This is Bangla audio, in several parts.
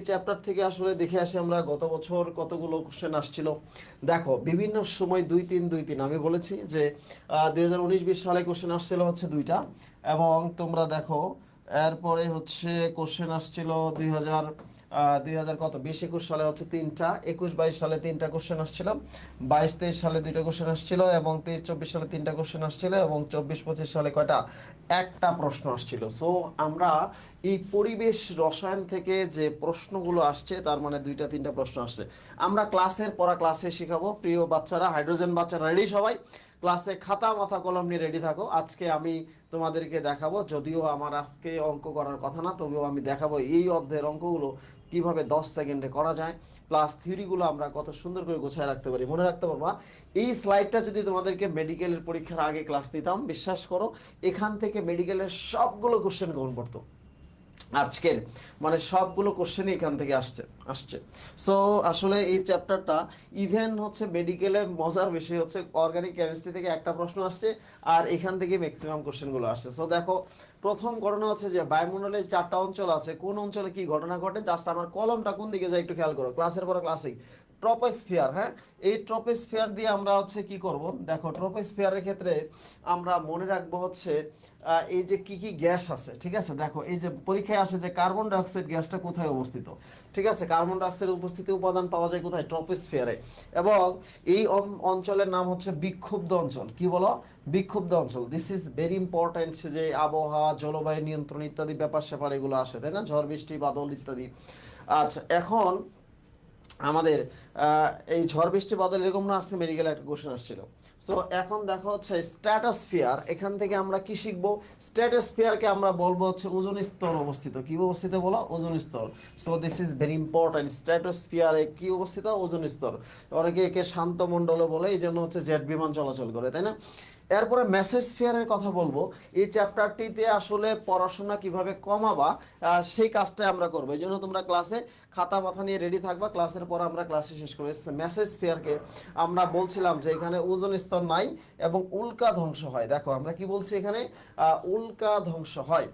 চ্যাপ্টার থেকে আসলে দেখে আসি আমরা গত বছর কতগুলো কোশ্চেন আসছিল। দেখো বিভিন্ন সময় 2-3 আমি বলেছি যে 2019-20 সালে কোশ্চেন আসছিল হচ্ছে 2টা, এবং তোমরা দেখো এরপরে হচ্ছে কোশ্চেন আসছিল 2000 কত 20-21 সালে হচ্ছে 3টা, 21-22 সালে 3টা কোশ্চেন আসছিল, 22-23 সালে 2টা কোশ্চেন আসছিল, এবং 23-24 সালে 3টা কোশ্চেন আসছিল, এবং 24-25 সালে কয়টা, একটা প্রশ্ন আসছিল। সো আমরা এই পরিবেশ রসায়ন থেকে যে প্রশ্নগুলো আসছে তার মানে 2-3টা প্রশ্ন আসছে। আমরা ক্লাসের পড়া ক্লাসে শিখাবো। প্রিয় বাচ্চারা, হাইড্রোজেন বাচ্চারা রেডি সবাই? ক্লাসে খাতা মাথা কলম নিয়ে রেডি থাকো। আজকে আমি তোমাদেরকে দেখাবো, যদিও আমার আজকে অঙ্ক করার কথা না, তবুও আমি দেখাবো এই অধ্যায়ের অঙ্কগুলো কিভাবে 10 সেকেন্ডে করা যায়, প্লাস থিওরিগুলো আমরা কত সুন্দর করে গোছায় রাখতে পারি। মনে রাখতে পারবা, এই স্লাইডটা যদি তোমাদেরকে মেডিকেলের পরীক্ষার আগে ক্লাস দিতাম, বিশ্বাস করো এখান থেকে মেডিকেলের সবগুলো কোশ্চেন কমন পড়তো আজকের, মানে সবগুলো কোশ্চেনই এখান থেকে আসছে। সো আসলে এই চ্যাপ্টারটা ইভেন হচ্ছে মেডিকেলে মজার বিষয় হচ্ছে অর্গানিক কেমিস্ট্রি থেকে একটা প্রশ্ন আসছে, আর এখান থেকে ম্যাক্সিমাম কোশ্চেনগুলো আসছে। সো দেখো, প্রথম ঘটনা হচ্ছে যে বায়ুমণ্ডলের 4টা অঞ্চল আছে, কোন অঞ্চলে কি ঘটনা ঘটে, জাস্ট আমার কলমটা কোন দিকে যায় একটু খেয়াল করো, ক্লাসের পরে ক্লাসেই। ট্রপোস্ফিয়ার, হ্যাঁ, এই ট্রপোস্ফিয়ার দিয়ে আমরা হচ্ছে কি করব, দেখো ট্রপোস্ফিয়ারের ক্ষেত্রে আমরা মনে রাখবো হচ্ছে এই যে কি কি গ্যাস আছে, ঠিক আছে। দেখো এই যে পরীক্ষায় আসে যে কার্বন ডাইঅক্সাইড গ্যাসটা কোথায় অবস্থিত, ঠিক আছে। কার্বন ডাইঅক্সাইডের উপস্থিতি উপাদান পাওয়া যায় কোথায়, ট্রপোস্ফিয়ারে। এবং এই অঞ্চলের নাম হচ্ছে বিক্ষুব্ধ অঞ্চল। কি বলো, বিক্ষুব্ধ অঞ্চল। দিস ইজ ভেরি ইম্পর্টেন্ট, যে আবহাওয়া জলবায়ু নিয়ন্ত্রণ ইত্যাদি ব্যাপার স্যাপার এগুলো আসে, তাই না, ঝড় বৃষ্টি বাদল ইত্যাদি। আচ্ছা, এখন আমাদের এই ঝড় বৃষ্টি বাদল এরকম না, আজকে মেডিকেল একটা কোশ্চেন আসছিল। সো এখন দেখো হচ্ছে স্ট্র্যাটোস্ফিয়ার, এখান থেকে আমরা কি শিখবো, স্ট্র্যাটোস্ফিয়ারকে আমরা বলবো হচ্ছে ওজোন স্তর অবস্থিত। কি অবস্থিত বলো, ওজোন স্তর। So this is very important, স্ট্র্যাটোস্ফিয়ারে কি অবস্থিত, ওজোন স্তর। অনেকে একে শান্ত মণ্ডলও বলে, এই জন্য হচ্ছে জেট বিমান চলাচল করে, তাই না। এরপরে মেসোস্ফিয়ারের কথা বলবো। এই চ্যাপ্টারটিতে আসলে পড়াশোনা কিভাবে কমাবা সেই কাজটা আমরা করবো, এই জন্য তোমরা ক্লাসে খাতা মাথা নিয়ে রেডি থাকবা। ক্লাসের পর আমরা ক্লাসে শেষ করবো। মেসোস্ফিয়ারকে আমরা বলছিলাম যে এখানে ওজোন স্তর নাই এবং উল্কা ধ্বংস হয়। দেখো আমরা কি বলছি এখানে, উল্কা ধ্বংস হয়।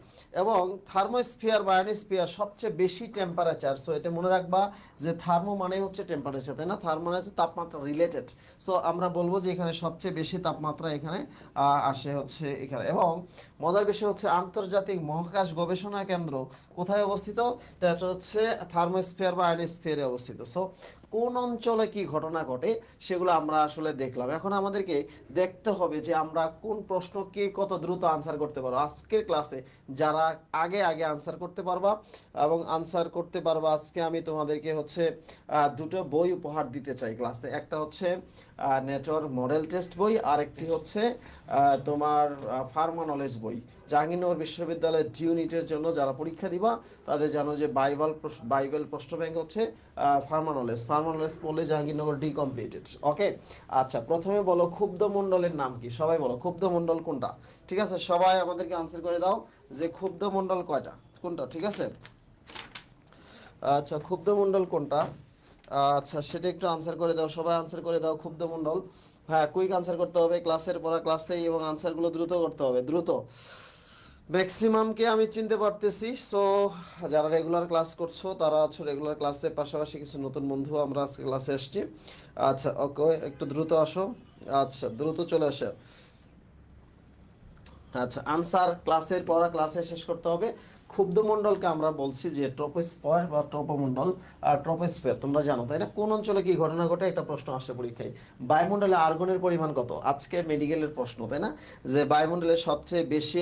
এবং থার্মোস্ফিয়ার বা আয়নোস্ফিয়ার সবচেয়ে বেশি টেম্পারেচার। সো এটা মনে রাখবা যে থার্মো মানে হচ্ছে টেম্পারেচার, তাই না, থার্মো মানে হচ্ছে তাপমাত্রা রিলেটেড। সো আমরা বলবো যে এখানে সবচেয়ে বেশি তাপমাত্রা এখানে আসে হচ্ছে এখানে। এবং মজার বিষয় হচ্ছে আন্তর্জাতিক মহাকাশ গবেষণা কেন্দ্র কোথায় অবস্থিত, এটা হচ্ছে থার্মোস্ফিয়ার বা আয়নোস্ফিয়ারে অবস্থিত। সো কোন অঞ্চলে কি ঘটনা ঘটে সেগুলো আমরা আসলে দেখলাম। এখন আমাদেরকে দেখতে হবে যে আমরা কোন প্রশ্নকে কত দ্রুত আনসার করতে পারবো। আজকের ক্লাসে যারা আগে আগে আনসার করতে পারবা এবং আনসার করতে পারবা, আজকে আমি তোমাদেরকে হচ্ছে দুটো বই উপহার দিতে চাই ক্লাসে। একটা হচ্ছে নেটওয়ার্ক মডেল টেস্ট বই, আর একটি হচ্ছে তোমার ফার্মা নলেজ বই। জাহাঙ্গীরনগর বিশ্ববিদ্যালয়ের জি ইউনিটের জন্য যারা পরীক্ষা দিবা তাদের জানো যে বাইবেল প্রশ্ন ব্যাংক হচ্ছে ফার্মা নলেজ পড়লে জাহাঙ্গীরনগর ডি কমপ্লিটেড। ওকে, আচ্ছা, প্রথমে বলো ক্ষুব্ধ মণ্ডলের নাম কি, সবাই বলো ক্ষুব্ধ মণ্ডল কোনটা। ঠিক আছে, সবাই আমাদেরকে আনসার করে দাও যে ক্ষুব্ধ মণ্ডল কয়টা, কোনটা, ঠিক আছে। আচ্ছা, ক্ষুব্ধ মণ্ডল কোনটা, আচ্ছা সেটা একটু আনসার করে দাও, সবাই আনসার করে দাও ক্ষুব্ধ মণ্ডল। হ্যাঁ, কুইক আনসার করতে হবে, ক্লাসের পড়া ক্লাসেই, এবং আনসারগুলো দ্রুত করতে হবে, দ্রুত। ম্যাক্সিমামকে আমি চিনতে পারতেছি। সো যারা রেগুলার ক্লাস করছো তারা আছো রেগুলার ক্লাসের পাশাপাশি কিছু নতুন বন্ধু আমরা আজকে ক্লাসে আসছি। আচ্ছা ওকে, একটু দ্রুত আসো, আচ্ছা দ্রুত চলে আসো। আচ্ছা, আনসার ক্লাসের পড়া ক্লাসে শেষ করতে হবে। ক্ষুব্ধ মণ্ডলকে আমরা বলছি যে ট্রপোস্ফিয়ার বা ট্রপোমণ্ডল। আর ট্রপোস্ফিয়ার তোমরা জানো তাই না, কোন অঞ্চলে কি ঘটনা ঘটে একটা প্রশ্ন আসে পরীক্ষায়। বায়ুমণ্ডলে আর্গনের পরিমাণ কত, আজকে মেডিকেলের প্রশ্ন, তাই না, যে বায়ুমণ্ডলে সবচেয়ে বেশি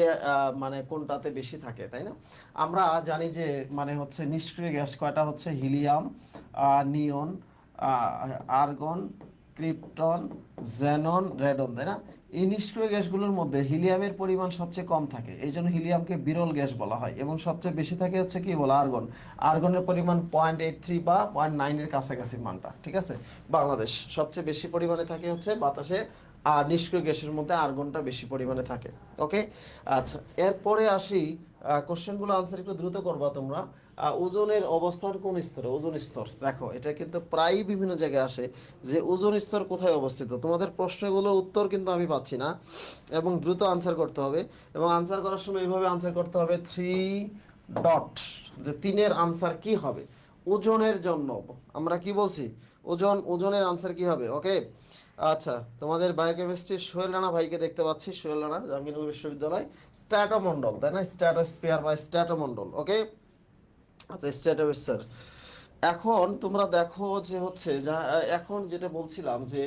মানে কোনটাতে বেশি থাকে, তাই না। আমরা জানি যে মানে হচ্ছে নিষ্ক্রিয় গ্যাস কয়টা, হচ্ছে হিলিয়াম, নিয়ন, আর্গন, ক্রিপ্টন, জেনন, রেডন, তাই না। এই নিষ্ক্রিয় গ্যাসগুলোর মধ্যে হিলিয়ামের পরিমাণ সবচেয়ে কম থাকে, এই জন্য হিলিয়ামকে বিরল গ্যাস বলা হয়। এবং সবচেয়ে বেশি থাকে হচ্ছে কি বলো, আর্গন। আর্গনের পরিমাণ 0.83 বা 0.9 এর কাছাকাছি মানটা, ঠিক আছে। বাংলাদেশ সবচেয়ে বেশি পরিমাণে থাকে হচ্ছে বাতাসে, আর নিষ্ক্রিয় গ্যাসের মধ্যে আর্গনটা বেশি পরিমাণে থাকে। ওকে, আচ্ছা এরপরে আসি, কোশ্চেনগুলো আনসার একটু দ্রুত করবা তোমরা। ওজনের অবস্থান কোন স্তরে, ওজোন স্তর। দেখো এটা কিন্তু প্রায়ই বিভিন্ন জায়গায় আসে যে ওজোন স্তর কোথায় অবস্থিত। তোমাদের প্রশ্নগুলোর উত্তর কিন্তু আমি পাচ্ছি না, এবং দ্রুত আনসার করতে হবে। এবং আনসার করার সময় এইভাবে আনসার করতে হবে, 3 ডট, যে 3-এর আনসার কি হবে। ওজনের জন্য আমরা কি বলছি, ওজনের আনসার কি হবে? ওকে, আচ্ছা তোমাদের বায়োকেমিস্ট্রির সোহেল রানা ভাইকে দেখতে পাচ্ছি, সোহেল রানা জাহাঙ্গীরনগর বিশ্ববিদ্যালয়, স্ট্র্যাটোমন্ডল তাই না, স্ট্র্যাটোস্ফিয়ার বা স্ট্র্যাটোমন্ডল। ওকে, আচ্ছা স্ট্র্যাটোস্ফিয়ার। এখন তোমরা দেখো যে হচ্ছে যা এখন যেটা বলছিলাম যে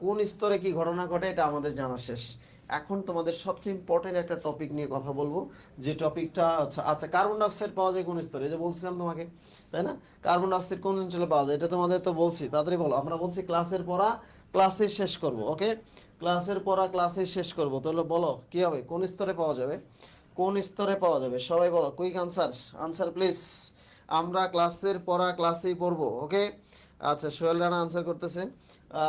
কোন স্তরে কি ঘটনা ঘটে এটা আমাদের জানা শেষ। এখন তোমাদের সবচেয়ে ইম্পর্টেন্ট একটা টপিক নিয়ে কথা বলবো, যে টপিকটা আচ্ছা আচ্ছা কার্বন ডাইঅক্সাইড পাওয়া যায় কোন স্তরে, এই যে বলছিলাম তোমাকে তাই না, কার্বন ডাইঅক্সাইড কোন অঞ্চলে পাওয়া যায় এটা তোমাদের তো বলছি, তাড়াতাড়ি বলো। আমরা বলছি ক্লাসের পড়া ক্লাসে শেষ করব। ওকে, ক্লাসের পড়া ক্লাসে শেষ করব, তাহলে বলো কি হবে, কোন স্তরে পাওয়া যাবে, কোন স্তরে পাওয়া যাবে, সবাই বলো কুইক আনসার, আনসার প্লিজ। আমরা ক্লাসের পড়া ক্লাসেই পড়বো। ওকে, আচ্ছা সোহেল রানা আনসার করতেছে।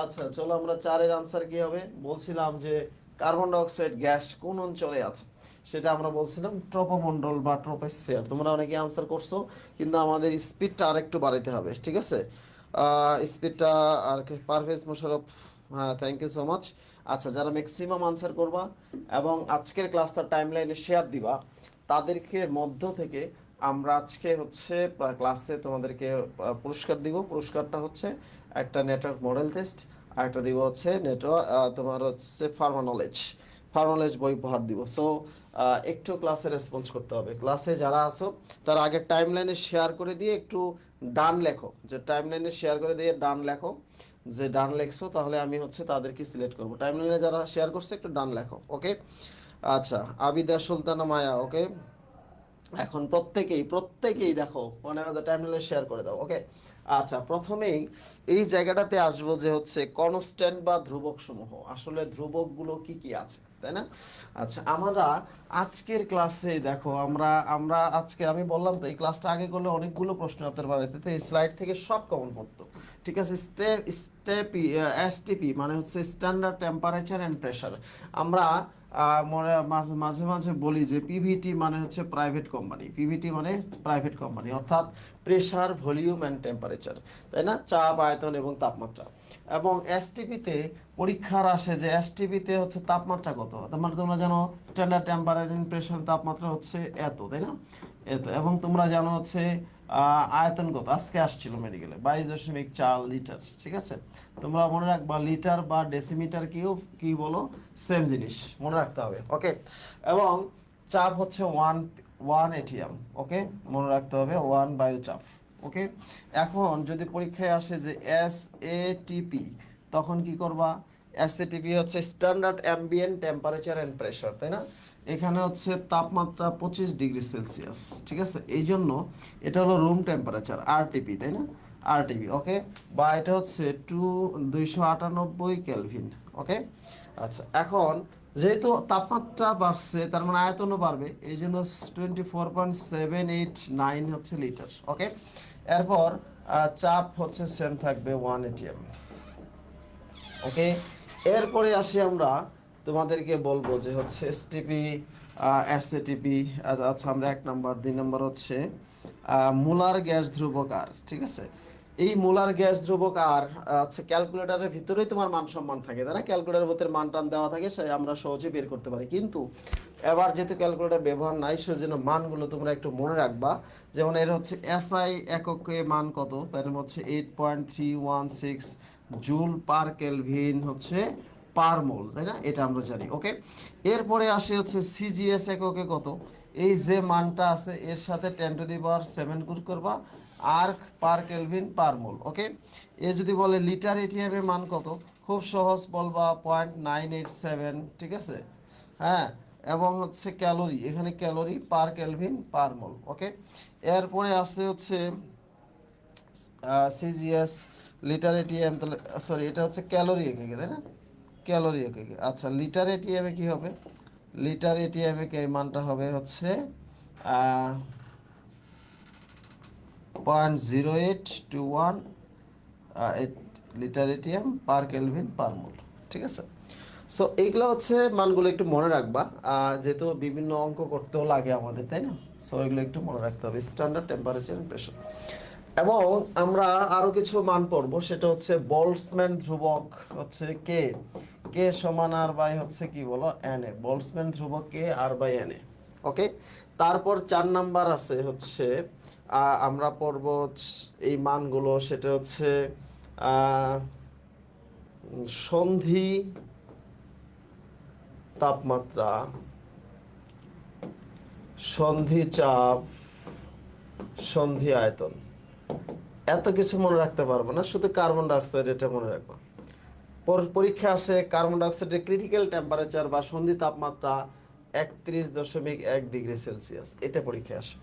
আচ্ছা চলো আমরা চারের আনসার কি হবে, বলছিলাম যে কার্বন ডাইঅক্সাইড গ্যাস কোন অঞ্চলে আছে, সেটা আমরা বলছিলাম ট্রপোমন্ডল বা ট্রপোস্ফিয়ার। তোমরা অনেকে আনসার করছো, কিন্তু আমাদের স্পিডটা আরেকটু বাড়াইতে হবে, ঠিক আছে? স্পিডটা আর পারভেজ মোশারফ, হ্যাঁ থ্যাংক ইউ সো মাচ। আচ্ছা যারা ম্যাক্সিমাম আনসার করবা এবং আজকের ক্লাসটা টাইমলাইনে শেয়ার দিবা, তাদেরকে মধ্য থেকে আমরা আজকে হচ্ছে ক্লাসে তোমাদেরকে পুরস্কার দিব। পুরস্কারটা হচ্ছে একটা নেটওয়ার্ক মডেল টেস্ট, আর একটা দিব হচ্ছে নেটওয়ার্ক তোমার হচ্ছে ফার্মা নলেজ বই উপহার দিব। সো একটু ক্লাসে রেসপন্স করতে হবে। ক্লাসে যারা আছো তারা আগে টাইমলাইনে শেয়ার করে দিয়ে একটু ডান লেখো, যে টাইমলাইনে শেয়ার করে দিয়ে ডান লেখো, যে ডান লেখছো তাহলে আমি হচ্ছে তাদেরকে সিলেক্ট করবো। টাইমলাইনে যারা শেয়ার করছে একটু ডান লেখো। ওকে, আচ্ছা আবিদা সুলতানা মায়া। ওকে, এখন প্রত্যেকেই দেখো মনে হয় টাইমলাইনে শেয়ার করে দাও। ওকে, আচ্ছা প্রথমেই এই জায়গাটাতে আসবো যে হচ্ছে কনস্ট্যান্ট বা ধ্রুবক সমূহ, আসলে ধ্রুবক গুলো কি কি আছে তাই না। আচ্ছা আমরা আজকের ক্লাসে দেখো আমরা আমরা আজকে আমি বললাম তো এই ক্লাসটা আগে করলে অনেকগুলো প্রশ্ন আপনার বাড়িতে, তো এই স্লাইড থেকে সব কমন পড়তো। ঠিক আছে, এসটিপি মানে হচ্ছে স্ট্যান্ডার্ড টেম্পারেচার এন্ড প্রেসার। আমরা মাঝে মাঝে বলি যে পিভিটি মানে হচ্ছে প্রাইভেট কোম্পানি, পিভিটি মানে প্রাইভেট কোম্পানি, অর্থাৎ প্রেসার ভলিউম অ্যান্ড টেম্পারেচার তাই না, চাপ আয়তন এবং তাপমাত্রা। এবং এসটিপিতে পরীক্ষার আসে যে এসটিপিতে হচ্ছে তাপমাত্রা কত, মানে তোমরা জানো স্ট্যান্ডার্ড টেম্পারেচার প্রেসার তাপমাত্রা হচ্ছে এত তাই না, এত। এবং তোমরা জানো হচ্ছে আয়তন কত, আজকে আসছিল মেডিকেলে 22.4 লিটার। ঠিক আছে, তোমরা মনে রাখবা লিটার বা ডেসিমিটার কি বলো, সেম জিনিস মনে রাখতে হবে। ওকে, এবং চাপ হচ্ছে ওয়ান এটিএম। ওকে, মনে রাখতে হবে ওয়ান বায়ু চাপ। ওকে, এখন যদি পরীক্ষায় আসে যে এসএটিপি, তখন কি করবা, এসএটিপি হচ্ছে standard ambient temperature and pressure তাই না, এখানে হচ্ছে তাপমাত্রা 25 ডিগ্রি সেলসিয়াস। ঠিক আছে, এই জন্য এটা হলো রুম টেম্পারেচার আরটিপি তাই না, আরটিপি। ওকে, বা এটা হচ্ছে 298 কেলভিন। ওকে, আচ্ছা এখন যেহেতু তাপমাত্রা বাড়ছে তার মানে আয়তনও বাড়বে, এই জন্য 24.789 হচ্ছে লিটার। ওকে, এরপর চাপ হচ্ছে সেম থাকবে 1 atm। ওকে, এরপরে আসি আমরা তোমাদেরকে বলবো যে হচ্ছে এসটিপি এসএটিপি। আচ্ছা আমরা 1 নাম্বার 2 নাম্বার হচ্ছে মোলার গ্যাস ধ্রুবক আর। ঠিক আছে, এই মোলার গ্যাস ধ্রুবক আর আচ্ছা ক্যালকুলেটরের ভিতরেই তোমার মান সম্মান থাকে তাই না, ক্যালকুলেটরের ভিতরে মান টান দেওয়া থাকে, সে আমরা সহজে বের করতে পারি। কিন্তু এবার যেহেতু ক্যালকুলেটর ব্যবহার নাই, সেজন্য মানগুলো তোমরা একটু মনে রাখবা। যেমন এর হচ্ছে এসআই এককে মান কত, তার হচ্ছে 8.316 জুল পার কেলভিন হচ্ছে পার মোল তাই না, এটা আমরা জানি। ওকে, এরপরে আসে হচ্ছে সিজিএস এককে কত, এই যে মানটা আছে এর সাথে 10⁻⁷ গুণ করবা, আর পার কেলভিন পার মোল। ওকে, এ যদি বলে লিটার এটিএম এর মান কত, খুব সহজ বলবা 0.987। ঠিক আছে, হ্যাঁ, এবং হচ্ছে ক্যালোরি, এখানে ক্যালোরি পার কেলভিন পার মোল। ওকে, এরপরে আসছে হচ্ছে সিজিএস লিটার এটিএম, তাহলে সরি এটা হচ্ছে ক্যালোরি এককে তাই না, ক্যালোরি এককে। আচ্ছা লিটার এটিএম এ কি হবে, লিটার এটিএম এ কে মানটা হবে হচ্ছে 0.0821 litre ATM per kelvin per mole. ঠিক আছে, সো এইগুলো হচ্ছে মানগুলো একটু মনে রাখবা, যেহেতু বিভিন্ন অঙ্ক করতেও লাগে আমাদের তাই না, সো এগুলো একটু মনে রাখতে হবে, স্ট্যান্ডার্ড টেম্পারেচার প্রেসার। এবং আমরা আরো কিছু মান পড়বো, সেটা হচ্ছে বলসম্যান ধ্রুবক হচ্ছে কে, কে সমান আর বাই হচ্ছে কি বলো এন এ, বলসম্যান ধ্রুবক কে আর বাই এন এ। ওকে, তারপর 4 নাম্বার আছে হচ্ছে আমরা পড়ব এই মানগুলো, সেটা হচ্ছে আহ, সন্ধি তাপমাত্রা, সন্ধি চাপ, সন্ধি আয়তন। এত কিছু মনে রাখতে পারবো না, শুধু কার্বন ডাইঅক্সাইড এটা মনে রাখবো। পরীক্ষা আসে কার্বন ডাইঅক্সাইডের ক্রিটিক্যাল টেম্পারেচার বা সন্ধি তাপমাত্রা 31.1 ডিগ্রি সেলসিয়াস, এটা পরীক্ষায় আসে।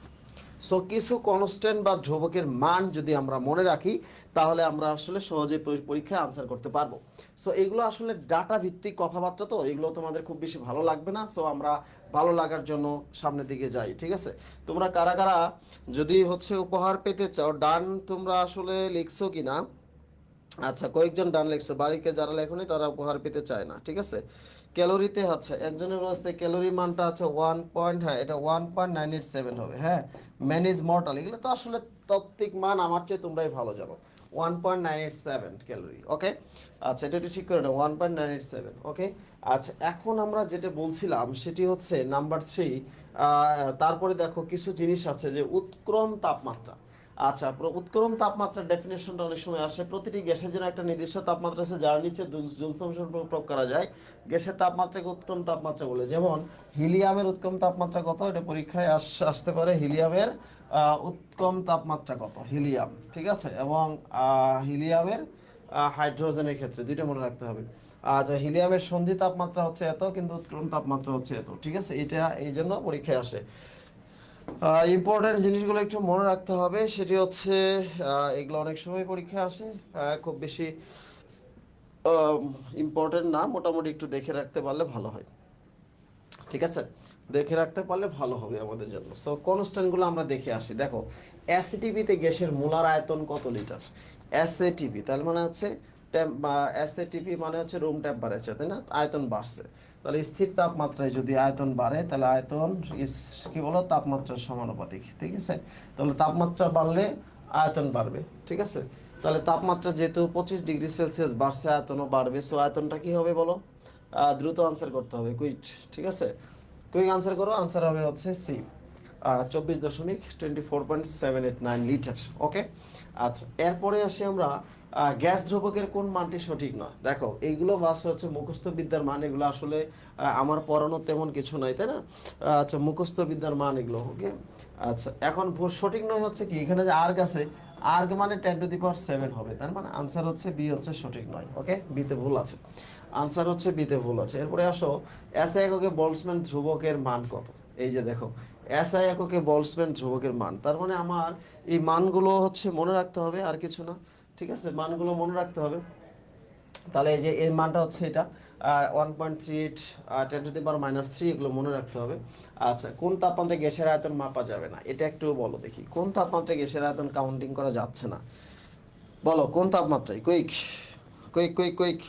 সো কিছু কনস্ট্যান্ট বা ধ্রুবকের মান যদি আমরা মনে রাখি, তাহলে আমরা আসলে সহজে পরীক্ষায় আনসার করতে পারবো। সো এগুলো আসলে ডাটা ভিত্তিক কথাবার্তা, তো এগুলো তোমাদের খুব বেশি ভালো লাগবে না। সো আমরা ভালো লাগার জন্য সামনের দিকে যাই, ঠিক আছে? তোমরা কারা কারা যদি হচ্ছে উপহার পেতে চাও, ডান তোমরা আসলে লিখছো কিনা? আচ্ছা, কয়েকজন ডান লিখছো, বাড়িকে যারা লেখনি তারা উপহার পেতে চায় না, ঠিক আছে? ক্যালোরিতে, আচ্ছা একজনের রয়েছে ক্যালোরি মানটা আছে 1 হ্যাঁ এটা 1.987 হবে। হ্যাঁ, ম্যান ইজ মর্টাল, এগুলো তো আসলে তাত্ত্বিক মান, আমার চেয়ে তোমরাই ভালো জানো। 1.987 ক্যালোরি, ওকে। আচ্ছা, এটা একটু ঠিক করে নাও, 1.987, ওকে। আচ্ছা, এখন আমরা যেটা বলছিলাম সেটি হচ্ছে নাম্বার 3। তারপরে দেখো কিছু জিনিস আছে যে উৎক্রম তাপমাত্রা। আচ্ছা, উৎক্রম তাপমাত্রার ডেফিনেশনটা অনেক সময় আসে। প্রতিটি গ্যাসের জন্য একটা নির্দিষ্ট তাপমাত্রা আছে যার নিচে জ্বলন্ত সম্পর্ক প্রয়োগ করা যায়। গ্যাসের তাপমাত্রাকে উৎক্রম তাপমাত্রা বলে। যেমন হিলিয়ামের উৎক্রম তাপমাত্রা কত, এটা পরীক্ষায় আসতে পারে। হিলিয়ামের উৎক্রম তাপমাত্রা কত, হিলিয়াম, ঠিক আছে? এবং হিলিয়ামের হাইড্রোজেনের ক্ষেত্রে দুইটা মনে রাখতে হবে। আচ্ছা, হিলিয়ামের সন্ধি তাপমাত্রা হচ্ছে এত, কিন্তু উৎক্রম তাপমাত্রা হচ্ছে এত, ঠিক আছে? এটা এই জন্য পরীক্ষায় আসে। ইম্পর্টেন্ট জিনিসগুলো একটু মনে রাখতে হবে, সেটি হচ্ছে এগুলো অনেক সময় পরীক্ষা আসে, খুব বেশি ইম্পর্টেন্ট না, মোটামুটি একটু দেখে রাখতে পারলে ভালো হয়, ঠিক আছে? দেখে রাখতে পারলে ভালো হবে আমাদের জন্য। সো কনস্ট্যান্টগুলো আমরা দেখে আসি। দেখো, এসএটিপিতে গ্যাসের মোলার আয়তন কত লিটার? এসএটিপি তার মানে হচ্ছে এসএটিপি মানে হচ্ছে রুম টেম্পারেচার, তাই না? আয়তন বাড়ছে, তাহলে স্থির তাপমাত্রায় যদি আয়তন বাড়ে, তাহলে আয়তন কি বলো, তাপমাত্রার সমানুপাতিক, ঠিক আছে? তাহলে তাপমাত্রা বাড়লে আয়তন বাড়বে, ঠিক আছে? তাহলে তাপমাত্রা যেহেতু 25 ডিগ্রি সেলসিয়াস বাড়ছে, আয়তনও বাড়বে। সো আয়তনটা কি হবে বলো? দ্রুত আনসার করতে হবে, কুইক, ঠিক আছে? কুইক আনসার করো, আনসার হবে হচ্ছে সি, 24.24.789 লিটার, ওকে। আচ্ছা, এরপরে আসি আমরা গ্যাস ধ্রুবকের কোন মানটি সঠিক নয়। দেখো, এইগুলো বাস হচ্ছে মুখস্থ বিদ্যার মান, এগুলো আসলে আমার পড়ানো তেমন কিছু নাই, তাই না? আচ্ছা, মুখস্থ বিদ্যার মান এগুলো, ওকে। আচ্ছা, এখন সঠিক নয় হচ্ছে কি, এখানে যে আর্গ আছে, আর্গ মানে 10⁻7 হবে, তার মানে আনসার হচ্ছে বি, হচ্ছে সঠিক নয়, ওকে। বিতে ভুল আছে, আনসার হচ্ছে বিতে ভুল আছে। এরপরে আসো, এসআই এককে বলসম্যান ধ্রুবকের মান কত? এই যে দেখো, এসআই এককে বলসম্যান ধ্রুবকের মান, তার মানে আমার এই মানগুলো হচ্ছে মনে রাখতে হবে, আর কিছু না, ঠিক আছে? মানগুলো মনে রাখতে হবে। তাহলে এই যে এর মানটা হচ্ছে এটা 1.38 10⁻³ এগুলো মনে রাখতে হবে। আচ্ছা, কোন তাপমাত্রায় গ্যাসের আয়তন মাপা যাবে না, এটা একটু বলো দেখি। কোন তাপমাত্রায় গ্যাসের আয়তন কাউন্টিং করা যাচ্ছে না, বলো কোন তাপমাত্রায়? Quick quick quick quick.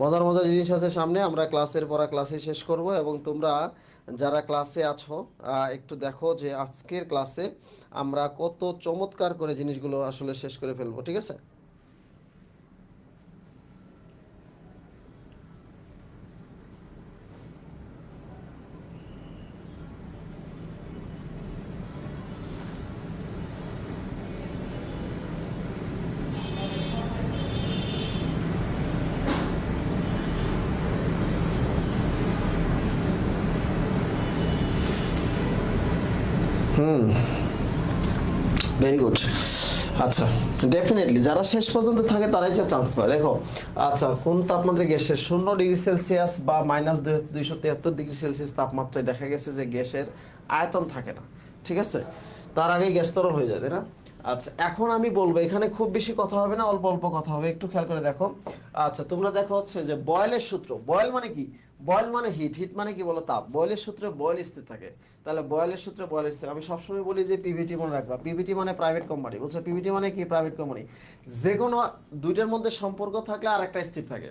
মজার মজার জিনিস আছে সামনে, আমরা ক্লাসের পড়া ক্লাসে শেষ করব, এবং তোমরা যারা ক্লাসে আছো একটু দেখো যে আজকের ক্লাসে আমরা কত চমৎকার করে জিনিসগুলো আসলে শেষ করে ফেলবো, ঠিক আছে? হুম, ভেরি গুড। আচ্ছা, ডেফিনেটলি যারা শেষ পর্যন্ত থাকে তারাই যে চান্স পায়। দেখো, আচ্ছা, কোন তাপমাত্রায় গ্যাসের 0 ডিগ্রি সেলসিয়াস বা -273 ডিগ্রি সেলসিয়াস তাপমাত্রায় দেখা গেছে যে গ্যাসের আয়তন থাকে না, ঠিক আছে? তার আগে গ্যাস তরল হয়ে যায়, তাই না? আচ্ছা, এখন আমি বলবো, এখানে খুব বেশি কথা হবে না, অল্প অল্প কথা হবে, একটু খেয়াল করে দেখো। আচ্ছা, তোমরা দেখো হচ্ছে যে বয়েলের সূত্র, বয়েল মানে কি? বয়েল মানে হিট, হিট মানে কি বলো, তাপ। বয়েলের সূত্রে বয়েল স্থির থাকে, তাহলে বয়েলের সূত্রে বয়েল স্থির। আমি সবসময় বলি যে পিভিটি মনে রাখবা, পিভিটি মানে প্রাইভেট কোম্পানি, বুঝছো? পিভিটি মানে কি? Private company. যে কোনো দুইটার মধ্যে সম্পর্ক থাকলে আর একটা স্থির থাকে,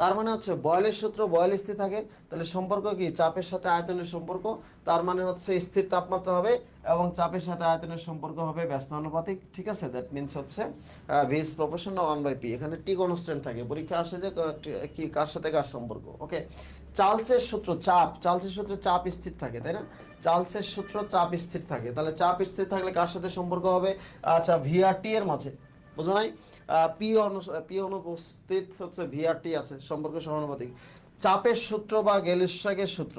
তার মানে হচ্ছে বয়েলের সূত্র বয়েল স্থির থাকে, তাহলে সম্পর্ক কি? চাপের সাথে আয়তনের সম্পর্ক, তার মানে হচ্ছে স্থির তাপমাত্রা হবে, এবং চাপের সাথে আয়তনের সম্পর্ক হবে ব্যস্তানুপাতিক, ঠিক আছে? দ্যাট মিনস হচ্ছে ভি ইজ প্রপোর্শনাল 1/p। এখানে টি কনস্ট্যান্ট থাকে, পরীক্ষা আসে যে কি কার সাথে কার সম্পর্ক, ওকে। চার্লসের সূত্র চাপ, চার্লসের সূত্রে চাপ স্থির থাকে, তাই না? চার্লসের সূত্র চাপ স্থির থাকে, তাহলে চাপ স্থির থাকলে কার সাথে সম্পর্ক হবে? আচ্ছা, ভিআরটি এর মাঝে, বুঝো নাই? পি অনুপস্থিত হচ্ছে ভিআরটি আছে, সম্পর্ক সমানুপাতিক। চাপের সূত্র বা গেলস্ট্রাকের সূত্র,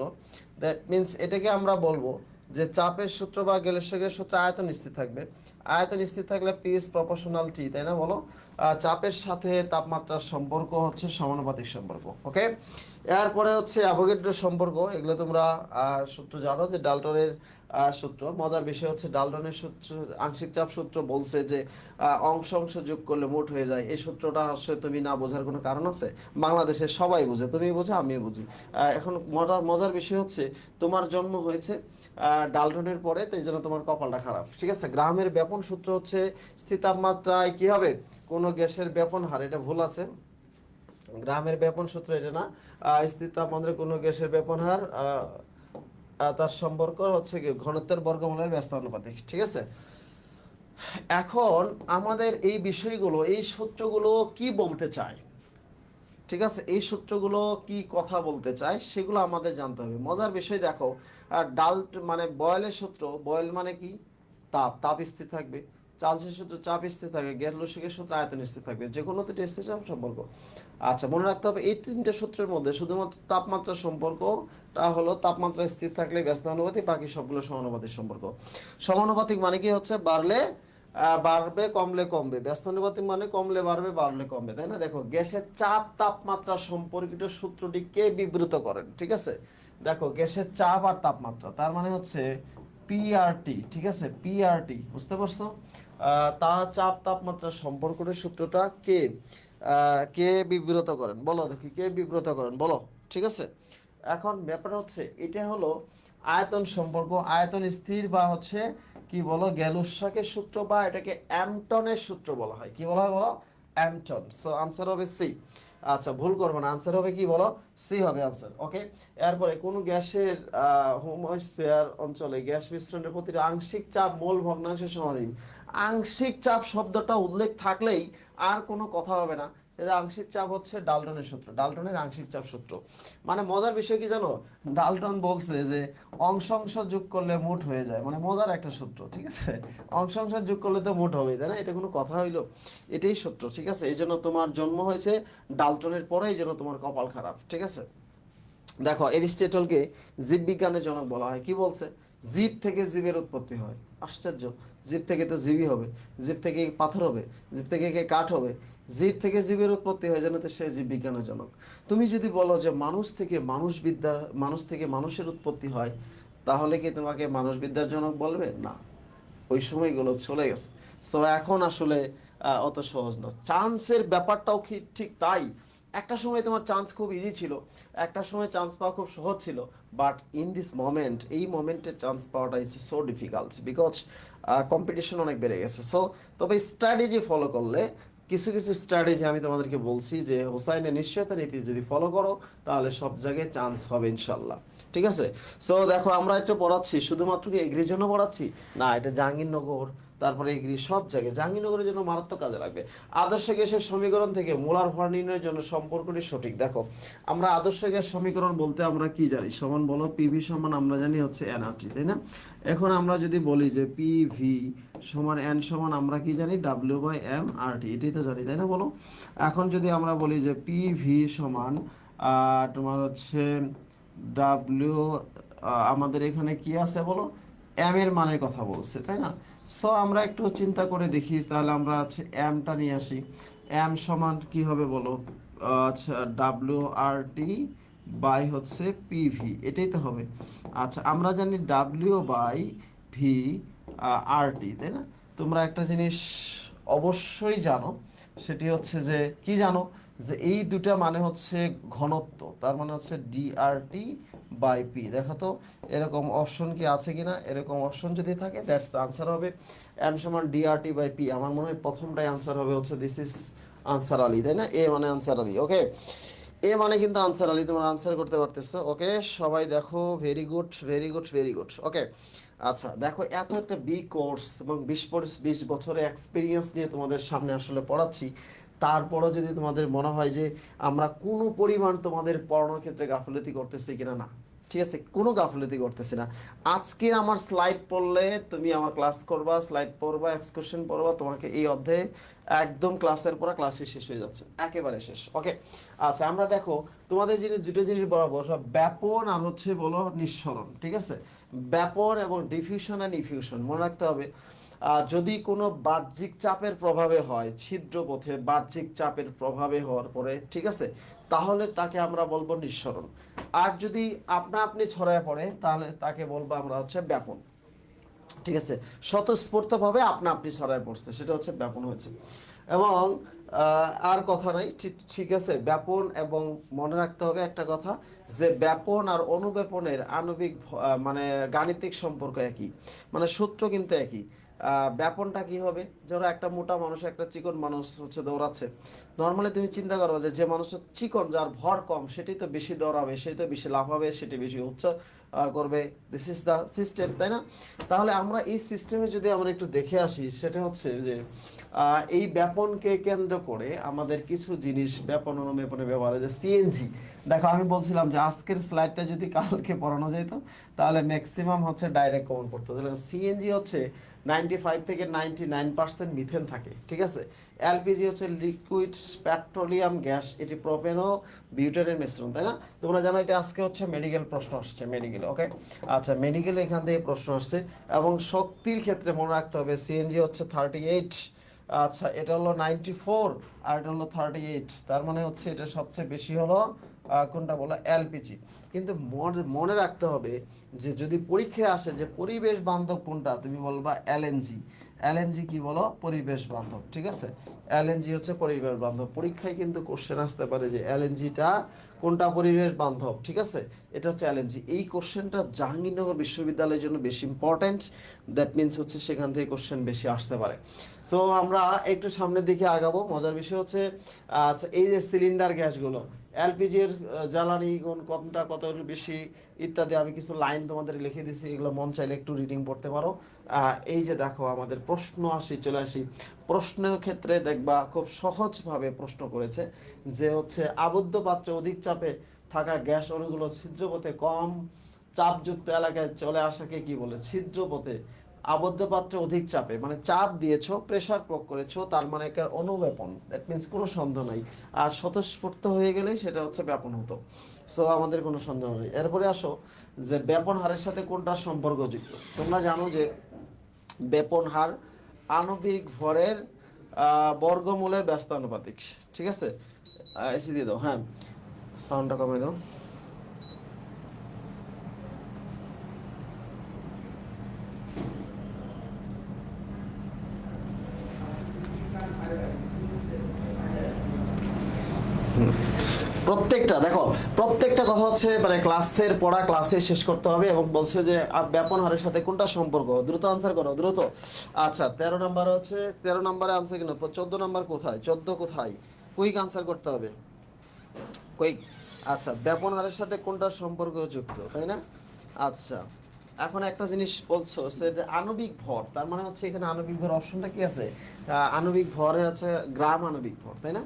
দ্যাট মিন্স এটাকে আমরা বলবো যে চাপের সূত্র বা গেলস্ট্রাকের সূত্র আয়তন স্থির থাকবে। আয়তন স্থির থাকলে পি ইজ প্রপোর্শনাল টি, তাই না? বলো, চাপের সাথে তাপমাত্রার সম্পর্ক হচ্ছে সমানুপাতিক সম্পর্ক। ওকে, এরপরে হচ্ছে অ্যাভোগাড্রোর সম্পর্ক, এগুলো তোমরা সূত্র জানো যে ডাল্টনের সূত্র। মজার বিষয় হচ্ছে ডাল্টনের সূত্র, আংশিক চাপ সূত্র বলছে যে অংশ অংশ যোগ করলে মোট হয়ে যায়। এই সূত্রটা আসলে তুমি না বোঝার কোনো কারণ আছে? বাংলাদেশের সবাই বোঝে, তুমি বোঝো, আমিও বুঝি। এখন মজার বিষয় হচ্ছে তোমার জন্ম হয়েছে ডাল্টনের পরে, তাই জন্য তোমার কপালটা খারাপ, ঠিক আছে? গ্রামের ব্যাপন সূত্র হচ্ছে স্থির তাপমাত্রায় কি হবে, কোনো গ্যাসের ব্যাপন হার, এটা ভুল আছে। গ্রামের ব্যাপন সূত্র এটা না। স্থির তাপমাত্রায় কোনো গ্যাসের ব্যাপন হার তার সম্পর্ক হচ্ছে কি ঘনত্বের বর্গমূলের ব্যস্ত অনুপাতিক, ঠিক আছে? এখন আমাদের এই বিষয়গুলো, এই সূত্রগুলো কি বলতে চায়, ঠিক আছে? এই সূত্রগুলো কি কথা বলতে চায় সেগুলো আমাদের জানতে হবে। মজার বিষয় দেখো, ডাল্ট মানে বয়েলের সূত্র, বয়েল মানে কি? তাপ, তাপ স্থির থাকবে। চার্লসের সূত্র চাপ স্থির থাকে। গ্যার-লুশিকের সূত্র আয়তন স্থির থাকবে। যে কোনো দুটো স্থির চাপ সম্পর্ক। আচ্ছা, মনে রাখতে হবে এই তিনটে সূত্রের মধ্যে শুধুমাত্র তাপমাত্রার সম্পর্কটা হলো তাপমাত্রা স্থির থাকলে ব্যস্ত অনুপাতিক, বাকি সবগুলো সমানুপাতিক সম্পর্ক। সমানুপাতিক মানে কি হচ্ছে বাড়লে বাড়বে, কমলে কমবে। ব্যস্ত অনুপাতিক মানে কমলে বাড়বে, বাড়লে কমবে, তাই না? দেখো, গ্যাসের চাপ তাপমাত্রা সম্পর্কিত সূত্রটি কে বিবৃত করেন, ঠিক আছে? দেখো, গ্যাসের চাপ আর তাপমাত্রা, তার মানে হচ্ছে পিআরটি, ঠিক আছে? পিআরটি, বুঝতে পারছো? তা চাপ তাপমাত্রার সম্পর্কের সূত্রটা কে কে বিবৃত করেন, বলো দেখি, কে বিবৃত করেন বলো, ঠিক আছে? এখন ব্যাপারটা হচ্ছে এটা হলো আয়তন সম্পর্ক, আয়তন স্থির বা হচ্ছে কি বলো, গ্যালুসাকের সূত্র, বা এটাকে অ্যাম্পটনের সূত্র বলা হয়। কি বলা হয় বলো? অ্যাম্পটন। সো আনসার হবে সি। আচ্ছা, ভুল করবো না, আনসার হবে কি বলো? সি হবে আনসার। ওকে, এরপরে কোন গ্যাসের হোমোস্ফিয়ার অঞ্চলে গ্যাস মিশ্রণের প্রতিটি আংশিক চাপ মোল ভগ্নাংশের সমানুপাতিক। আংশিক চাপ শব্দটা উল্লেখ থাকলেই আর কোনো কথা হবে না। এটা আংশিক চাপ হচ্ছে ডাল্টনের সূত্র, ডাল্টনের আংশিক চাপ সূত্র। মানে মজার বিষয় কি জানো, ডাল্টন বলছে যে অংশ অংশ যোগ করলে মোট হয়ে যায়, মানে মজার একটা সূত্র, ঠিক আছে? অংশ অংশ যোগ করলে তো মোট হবে, তাই না? এটা কোনো কথা হইলো? এটাই সূত্র, ঠিক আছে? এই জন্য তোমার জন্ম হয়েছে ডাল্টনের পরে, এই জন্য তোমার কপাল খারাপ, ঠিক আছে? দেখো, এরিস্টটলকে জীববিজ্ঞানের জনক বলা হয়। কি বলছে? জীব থেকে জীবের উৎপত্তি হয়। আশ্চর্য, জীব থেকে তো জীবই হবে, জীব থেকে পাথর হবে, জীব থেকে কাঠ হবে, জীব থেকে জীবের উৎপত্তি হয়, যেন তো সে জীববিজ্ঞানের জনক। তুমি যদি বলো যে মানুষ থেকে মানুষ থেকে মানুষের উৎপত্তি হয়, তাহলে কি তোমাকে মানুষবিদ্যার জনক বলবে? না, ওই সময়গুলো চলে গেছে। সো এখন আসলে অত সহজ না। চান্সের ব্যাপারটাও কি ঠিক তাই। একটা সময় তোমার চান্স খুব ইজি ছিল, একটা সময় চান্স পাওয়া খুব সহজ ছিল, বাট ইন দিস মোমেন্ট, এই মোমেন্টে চান্স পাওয়াটা is so difficult, because competition অনেক বেড়ে গেছে। সো তবে স্ট্র্যাটেজি ফলো করলে, কিছু কিছু স্ট্র্যাটেজি আমি তোমাদেরকে বলছি যে হোসাইনের নিশ্চয়তা নীতি যদি ফলো করো, তাহলে সব জায়গায় চান্স হবে ইনশাল্লাহ, ঠিক আছে? সো দেখো, আমরা এটা পড়াচ্ছি শুধুমাত্র কি এগ্রির জন্য পড়াচ্ছি না, এটা জাহাঙ্গীরনগর, তারপরে এগ্রি, সব জায়গায় জাহাঙ্গীরনগরের জন্য মারাত্মক কাজে লাগবে। আদর্শ গ্যাসের সমীকরণ থেকে মোলার ভর নির্ণয়ের জন্য সম্পর্কটি সঠিক। দেখো, আমরা আদর্শ গ্যাস সমীকরণ বলতে আমরা কি জানি? সমান বলো, পিভি সমান আমরা জানি হচ্ছে এনার্জি, তাই না? এখন আমরা যদি বলি যে পিভি সমান এন সমান আমরা কি জানি? ডাব্লিউ বাই এম আর টি, এটাই তো জানি, তাই না? বলো, এখন যদি আমরা বলি যে পিভি সমান তোমার হচ্ছে ডাব্লিউ, আমাদের এখানে কি আছে বলো? এম এর মানের কথা বলছে, তাই না? সো আমরা একটু চিন্তা করে দেখি, তাহলে আমরা হচ্ছে এমটা নিয়ে আসি। এম সমান কি হবে বলো? আচ্ছা, ডাব্লিউ আর টি বাই হচ্ছে পিভি, এটাই তো হবে। আচ্ছা, আমরা জানি ডাব্লিউ বাই ভি আর টি, তাই না? তোমরা একটা জিনিস অবশ্যই জানো, সেটি হচ্ছে যে কি জানো, যে এই দুটা মানে হচ্ছে ঘনত্ব, তার মানে হচ্ছে ডিআরটি বাই পি। দেখো তো এরকম অপশন কি আছে কিনা, এরকম অপশন যদি থাকে, দ্যাটস দ্য আনসার হবে এম সমান ডিআরটি বাই পি। আমার মনে হয় প্রথমটাই আনসার হবে হচ্ছে দিস ইজ আনসার আলী, তাই না? এ মানে আনসার আলী। ওকে, এ মানে কিন্তু আনসার আলী, তোমরা আনসার করতে পারতেছো। ওকে, সবাই দেখো, very good, very good, very good. Okay, আচ্ছা দেখো, এত একটা বি কোর্স এবং 20 বছরের এক্সপিরিয়েন্স নিয়ে তোমাদের সামনে আসলে পড়াচ্ছি, তারপরও যদি তোমাদের মনে হয় যে আমরা কোনো পরিমাণ তোমাদের পড়ানোর ক্ষেত্রে গাফিলতি করতেছি কিনা, না, ঠিক আছে, কোনো গাফিলতি করতেছি না। আজকে আমার স্লাইড পড়লে তুমি আমার ক্লাস করবা, স্লাইড পড়বা, এক্সকারশন পড়বা, তোমাকে এই অধ্যায়ে একদম ক্লাসের পর ক্লাসই শেষ হয়ে যাচ্ছে, একেবারে শেষ। ওকে, আচ্ছা আমরা দেখো তোমাদের জিনিস দুটো জিনিস বরাবর, ব্যাপন আর হচ্ছে বলো নিঃসরণ, ঠিক আছে। ব্যাপন এবং ডিফিউশন আর ইফিউশন মনে রাখতে হবে। যদি কোনো বাহ্যিক চাপের প্রভাবে হয়, ছিদ্র পথে বাহ্যিক চাপের প্রভাবে হওয়ার পরে, ঠিক আছে, তাহলে তাকে আমরা বলবো নিঃসরণ। আর যদি আপনা আপনি ছড়ায় পড়ে তাহলে তাকে বলবো আমরা হচ্ছে ব্যাপন, ঠিক আছে। স্বতঃস্ফূর্তভাবে আপনা আপনি ছড়ায় পড়ছে, সেটা হচ্ছে ব্যাপন হয়েছে। এবং আর কথা নাই, ঠিক আছে। ব্যাপন এবং মনে রাখতে হবে একটা কথা, যে ব্যাপন আর অনুব্যাপনের আণবিক মানে গাণিতিক সম্পর্ক একই, মানে সূত্র কিন্তু একই। ব্যাপনটা কি হবে, ধরো একটা মোটা মানুষ একটা চিকন মানুষ হচ্ছে দৌড়াচ্ছে, নর্মালি তুমি চিন্তা করো যে যে মানুষটা চিকন, যার ভর কম, সেটাই তো বেশি দৌড়াবে, সেটাই তো বেশি লাভ হবে, সেটি বেশি উচ্চ করবে। দিস ইজ দ্য সিস্টেম, তাই না? তাহলে আমরা এই সিস্টেমে যদি আমরা একটু দেখে আসি, সেটা হচ্ছে যে এই ব্যাপনকে কেন্দ্র করে আমাদের কিছু জিনিস ব্যাপন অনুমেপনে ব্যবহার হয়, যে সিএনজি। দেখো আমি বলছিলাম যে আজকের স্লাইডটা যদি কালকে পড়ানো যেত তাহলে ম্যাক্সিমাম হচ্ছে ডাইরেক্ট কমন পড়তো। তাহলে সিএনজি হচ্ছে 95 থেকে 99% মিথেন থাকে, ঠিক আছে। এলপিজি হচ্ছে লিকুইড পেট্রোলিয়াম গ্যাস, এটি প্রোপেন ও বিউটেনের মিশ্রণ, তাই না? তোমরা জানো এটা আজকে হচ্ছে মেডিকেল প্রশ্ন আসছে, মেডিকেল। ওকে, আচ্ছা মেডিকেলে এখান থেকে প্রশ্ন আসছে। এবং শক্তির ক্ষেত্রে মনে রাখতে হবে সিএনজি হচ্ছে 38, আচ্ছা এটা হলো 94, আর এটা হলো 38, তার মানে হচ্ছে এটা সবচেয়ে বেশি হলো কোনটা বলো, এলপিজি। কিন্তু মনে রাখতে হবে যে যদি পরীক্ষায় আসে যে পরিবেশ বান্ধব কোনটা, তুমি বলবা এলএনজি। এলএনজি কি বলো, পরিবেশ বান্ধব, ঠিক আছে। এলএনজি হচ্ছে পরিবেশ বান্ধব। পরীক্ষায় কিন্তু কোশ্চেন আসতে পারে যে এলএনজিটা কোনটা পরিবেশ বান্ধব, ঠিক আছে, এটা হচ্ছে এলএনজি। এই কোশ্চেনটা জাহাঙ্গীরনগর বিশ্ববিদ্যালয়ের জন্য বেশি ইম্পর্টেন্ট, দ্যাট মিনস হচ্ছে সেখান থেকে কোশ্চেন বেশি আসতে পারে। সো আমরা একটু সামনের দিকে আগাবো। মজার বিষয় হচ্ছে আচ্ছা এই যে সিলিন্ডার গ্যাসগুলো, এলপিজির জ্বালানি গুণ কোনটা কত বেশি ইত্যাদি, আমি কিছু লাইন তোমাদের লিখে দিছি, এগুলো মন চাইলে একটু রিডিং পড়তে পারো। এই যে দেখো আমাদের প্রশ্ন চলে আসি প্রশ্নের ক্ষেত্রে, দেখবা খুব সহজভাবে প্রশ্ন করেছে যে হচ্ছে আবদ্ধ পাত্রে অধিক চাপে থাকা গ্যাস অণুগুলো ছিদ্রপথে কম চাপযুক্ত এলাকায় চলে আসাকে কি বলে, ছিদ্রপথে আবদ্ধ পাত্রে অধিক চাপে, মানে চাপ দিয়েছো, প্রেসার প্রয়োগ করেছো, তার মানে একটা অনুব্যাপন, দ্যাট মিন্স কোনো সন্দেহ নাই। আর স্বতঃস্ফূর্ত হয়ে গেলেই সেটা হচ্ছে ব্যাপন হতো। সো আমাদের কোনো সন্দেহ নেই। এরপরে আসো যে ব্যাপন হারের সাথে কোনটা সম্পর্কযুক্ত। তোমরা জানো যে ব্যাপন হার আণবিক ভরের বর্গমূলের ব্যস্ত আনুপাতিক, ঠিক আছে। এসি দিয়ে দাও, হ্যাঁ সাউন্ডটা কমে দাও। প্রত্যেকটা দেখো, প্রত্যেকটা কথা হচ্ছে মানে ক্লাসের পড়া ক্লাসে শেষ করতে হবে। এবং বলছে যে ব্যাপন হারের সাথে কোনটা সম্পর্ক, দ্রুত আনসার করো দ্রুত। আচ্ছা 13 নাম্বার হচ্ছে, 13 নাম্বারে আনসার কিনা, 14 নাম্বার কোথায়, 14 কোথায়, কুইক আনসার করতে হবে, কুইক। আচ্ছা ব্যাপন হারের সাথে কোনটা সম্পর্ক যুক্ত, তাই না? আচ্ছা এখন একটা জিনিস বলছো সেটা আণবিক ভর, তার মানে হচ্ছে এখানে আণবিক ভর অপশনটা কি আছে, আণবিক ভরের আছে গ্রাম আণবিক ভর, তাই না,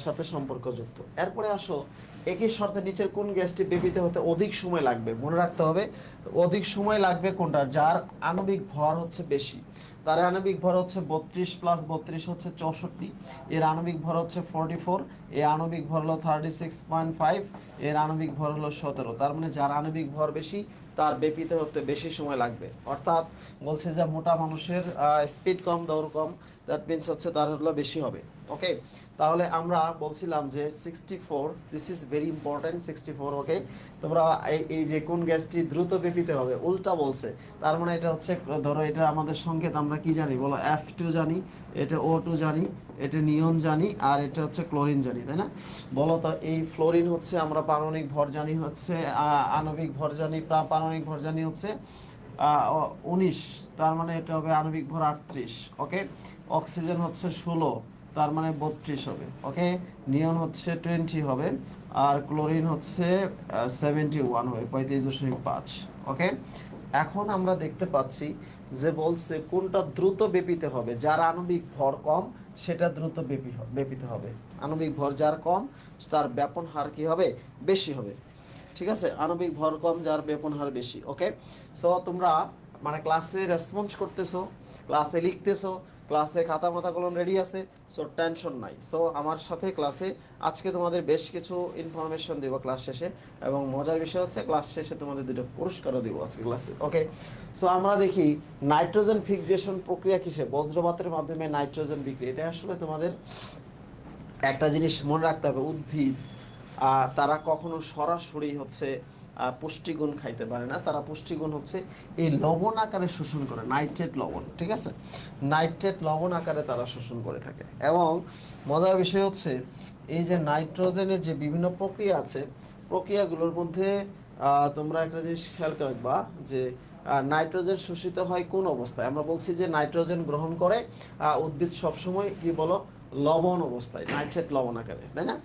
সাথে সম্পর্কযুক্ত। এরপরে আসো একই শর্তে নিচের কোন গ্যাসটি বেপিতে হতে অধিক সময় লাগবে। মনে রাখতে হবে অধিক সময় লাগবে কোনটা, যার আণবিক ভর হচ্ছে বেশি। তার আণবিক ভর হচ্ছে 32 প্লাস 32 হচ্ছে 64, এর আণবিক ভর হচ্ছে 44, এর আণবিক ভর হলো 36.5, এর আণবিক ভর হলো 17। তার মানে যার আণবিক ভর বেশি তার বেপিতে হতে বেশি সময় লাগবে। অর্থাৎ বলছে যে মোটা মানুষের স্পিড কম, দৌড় কম, দ্যাট মিনস হচ্ছে তার হলো বেশি হবে। ওকে, তাহলে আমরা বলছিলাম যে 64, দিস ইজ ভেরি ইম্পর্টেন্ট 64। ওকে, তোমরা এই যে কোন গ্যাসটি দ্রুত বেপিতে হবে উল্টা বলছে, তার মানে এটা হচ্ছে ধরো এটা আমাদের সংকেত আমরা কি জানি বলো, F2 জানি, এটা O2 জানি, এটা নিয়ন জানি, আর এটা হচ্ছে ক্লোরিন জানি, তাই না? বলো তো এই ফ্লোরিন হচ্ছে আমরা পারমাণবিক ভর জানি হচ্ছে আণবিক ভর জানি, পারমাণবিক ভর জানি হচ্ছে 19, তার মানে এটা হবে আণবিক ভর 38। ওকে, অক্সিজেন হচ্ছে 16, তার মানে 32 হবে। ওকে, নিয়ন হচ্ছে 20 হবে, আর ক্লোরিন হচ্ছে 71 হবে, 35.5। ওকে, এখন আমরা দেখতে পাচ্ছি যে বলছে কোনটা দ্রুত বেপিতে হবে, যার আণবিক ভর কম সেটা দ্রুত ব্যাপিত হবে। আণবিক ভর যার কম তার ব্যাপন হার কি হবে, বেশি হবে। ঠিক আছে, আণবিক ভর কম যার ব্যাপন হার বেশি। ওকে, সো তোমরা মানে ক্লাসে রেসপন্স করতেছো, ক্লাসে লিখতেছো, ক্লাসে খাতা মাথা কলম রেডি আছে, সো টেনশন নাই। সো আমার সাথে ক্লাসে আজকে তোমাদের বেশ কিছু ইনফরমেশন দেবো ক্লাস শেষে, এবং মজার বিষয় হচ্ছে ক্লাস শেষে তোমাদের দুটো পুরস্কারও দেবো আজকে ক্লাসে। ওকে, সো আমরা দেখি নাইট্রোজেন ফিক্সেশন প্রক্রিয়া কিসে, বজ্রপাতের মাধ্যমে নাইট্রোজেন বিক্রি। এটা আসলে তোমাদের একটা জিনিস মনে রাখতে হবে, উদ্ভিদ তারা কখনো সরাসরি হচ্ছে পুষ্টিগুণ খাইতে পারে না, তারা পুষ্টিগুণ হচ্ছে এই লবণ আকারে শোষণ করে, নাইট্রেট লবণ। ঠিক আছে, নাইট্রেট লবণ আকারে তারা শোষণ করে থাকে। এবং মজার বিষয় হচ্ছে এই যে নাইট্রোজেনের যে বিভিন্ন প্রক্রিয়া আছে, প্রক্রিয়াগুলোর মধ্যে তোমরা একটা জিনিস খেয়াল রাখবা যে নাইট্রোজেন শোষিত হয় কোন অবস্থায়। আমরা বলছি যে নাইট্রোজেন গ্রহণ করে উদ্ভিদ সবসময় কি বলো, লবণ অবস্থায়, নাইট্রেট লবণ আকারে, তাই না?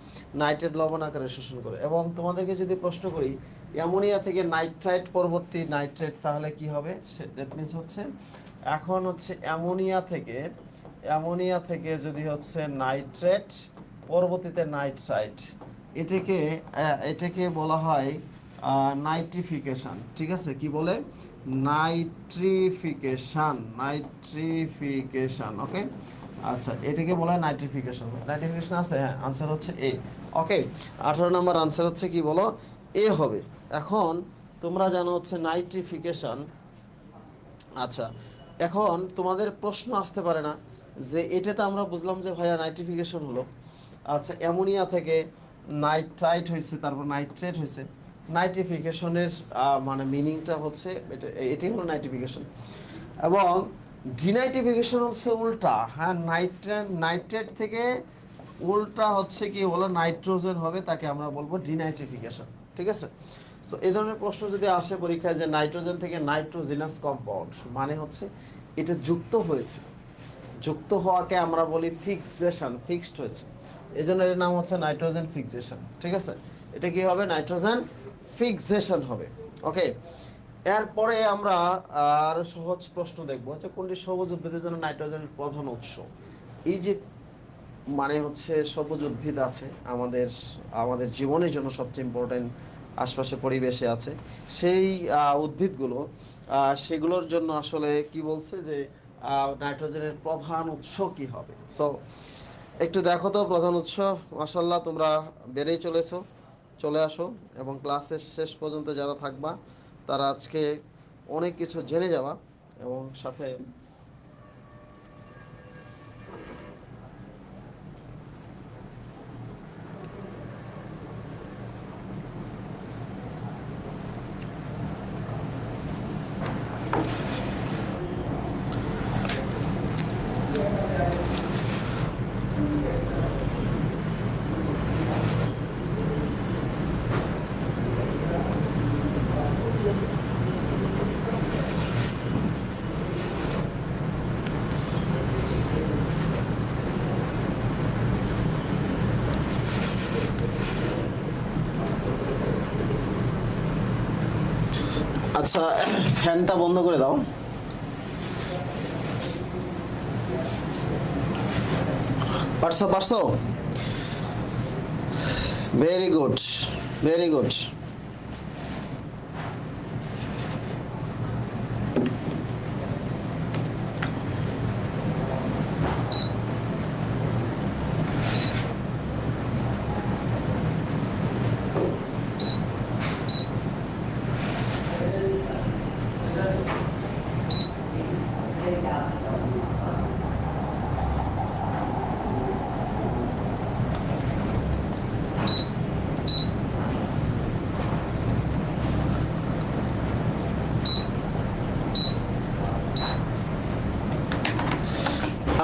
নাইট্রেট লবণ আকারে শোষণ করে। এবং তোমাদেরকে যদি প্রশ্ন করি অ্যামোনিয়া থেকে নাইট্রাইট পরবর্তী নাইট্রেট, তাহলে কি হবে? দ্যাট মিন্স হচ্ছে এখন হচ্ছে অ্যামোনিয়া থেকে যদি হচ্ছে নাইট্রেট পরবর্তীতে নাইট্রাইট, এটাকে বলা হয় নাইট্রিফিকেশন। ঠিক আছে, কি বলে? নাইট্রিফিকেশন। ওকে, আচ্ছা, এটাকে বলা হয় নাইট্রিফিকেশন। নাইট্রিফিকেশন আছে, হ্যাঁ, আনসার হচ্ছে এ। ওকে, 18 নম্বর আনসার হচ্ছে কি বলো, এ হবে। এখন তোমরা জানো হচ্ছে নাইট্রিফিকেশন। আচ্ছা, এখন তোমাদের প্রশ্ন আসতে পারে না যে এটা তো আমরা বুঝলাম যে ভাইয়া নাইট্রিফিকেশন হলো, আচ্ছা অ্যামোনিয়া থেকে নাইট্রাইট হয়েছে, তারপর নাইট্রেট হয়েছে, নাইট্রিফিকেশনের মানে মিনিংটা হচ্ছে এটাই হলো নাইট্রিফিকেশন। এবং ডিনাইট্রিফিকেশন হচ্ছে উল্টা, হ্যাঁ, নাইট্রেট থেকে উল্টা হচ্ছে কি হলো নাইট্রোজেন হবে, তাকে আমরা বলবো ডিনাইট্রিফিকেশন। ঠিক আছে, সো এই ধরনের প্রশ্ন যদি আসে পরীক্ষায় যে নাইট্রোজেন থেকে নাইট্রোজিনাস কম্পাউন্ড, মানে হচ্ছে এটা যুক্ত হয়েছে, যুক্ত হওয়াকে আমরা বলি ফিক্সেশন, ফিক্সড হয়েছে, এই জন্য এর নাম হচ্ছে নাইট্রোজেন ফিক্সেশন। ঠিক আছে, এটা কি হবে? নাইট্রোজেন ফিক্সেশন হবে। ওকে, এরপরে আমরা আর সহজ প্রশ্ন দেখবো যে কোনটি সবুজ উদ্ভিদের জন্য নাইট্রোজেনের প্রধান উৎস। এই যে মানে হচ্ছে সবুজ উদ্ভিদ আছে আমাদের আমাদের জীবনের জন্য সবচেয়ে ইম্পর্টেন্ট, আশপাশে পরিবেশে আছে সেই উদ্ভিদগুলো, সেগুলোর জন্য আসলে কি বলছে যে নাইট্রোজেনের প্রধান উৎস কি হবে। সো একটু দেখো তো প্রধান উৎস। মাশাআল্লাহ, তোমরা বেড়েই চলে আসো, এবং ক্লাসের শেষ পর্যন্ত যারা থাকবা তারা আজকে অনেক কিছু জেনে যাবা, এবং সাথে আচ্ছা, ফ্যানটা বন্ধ করে দাও। পারছো? Very good, very good.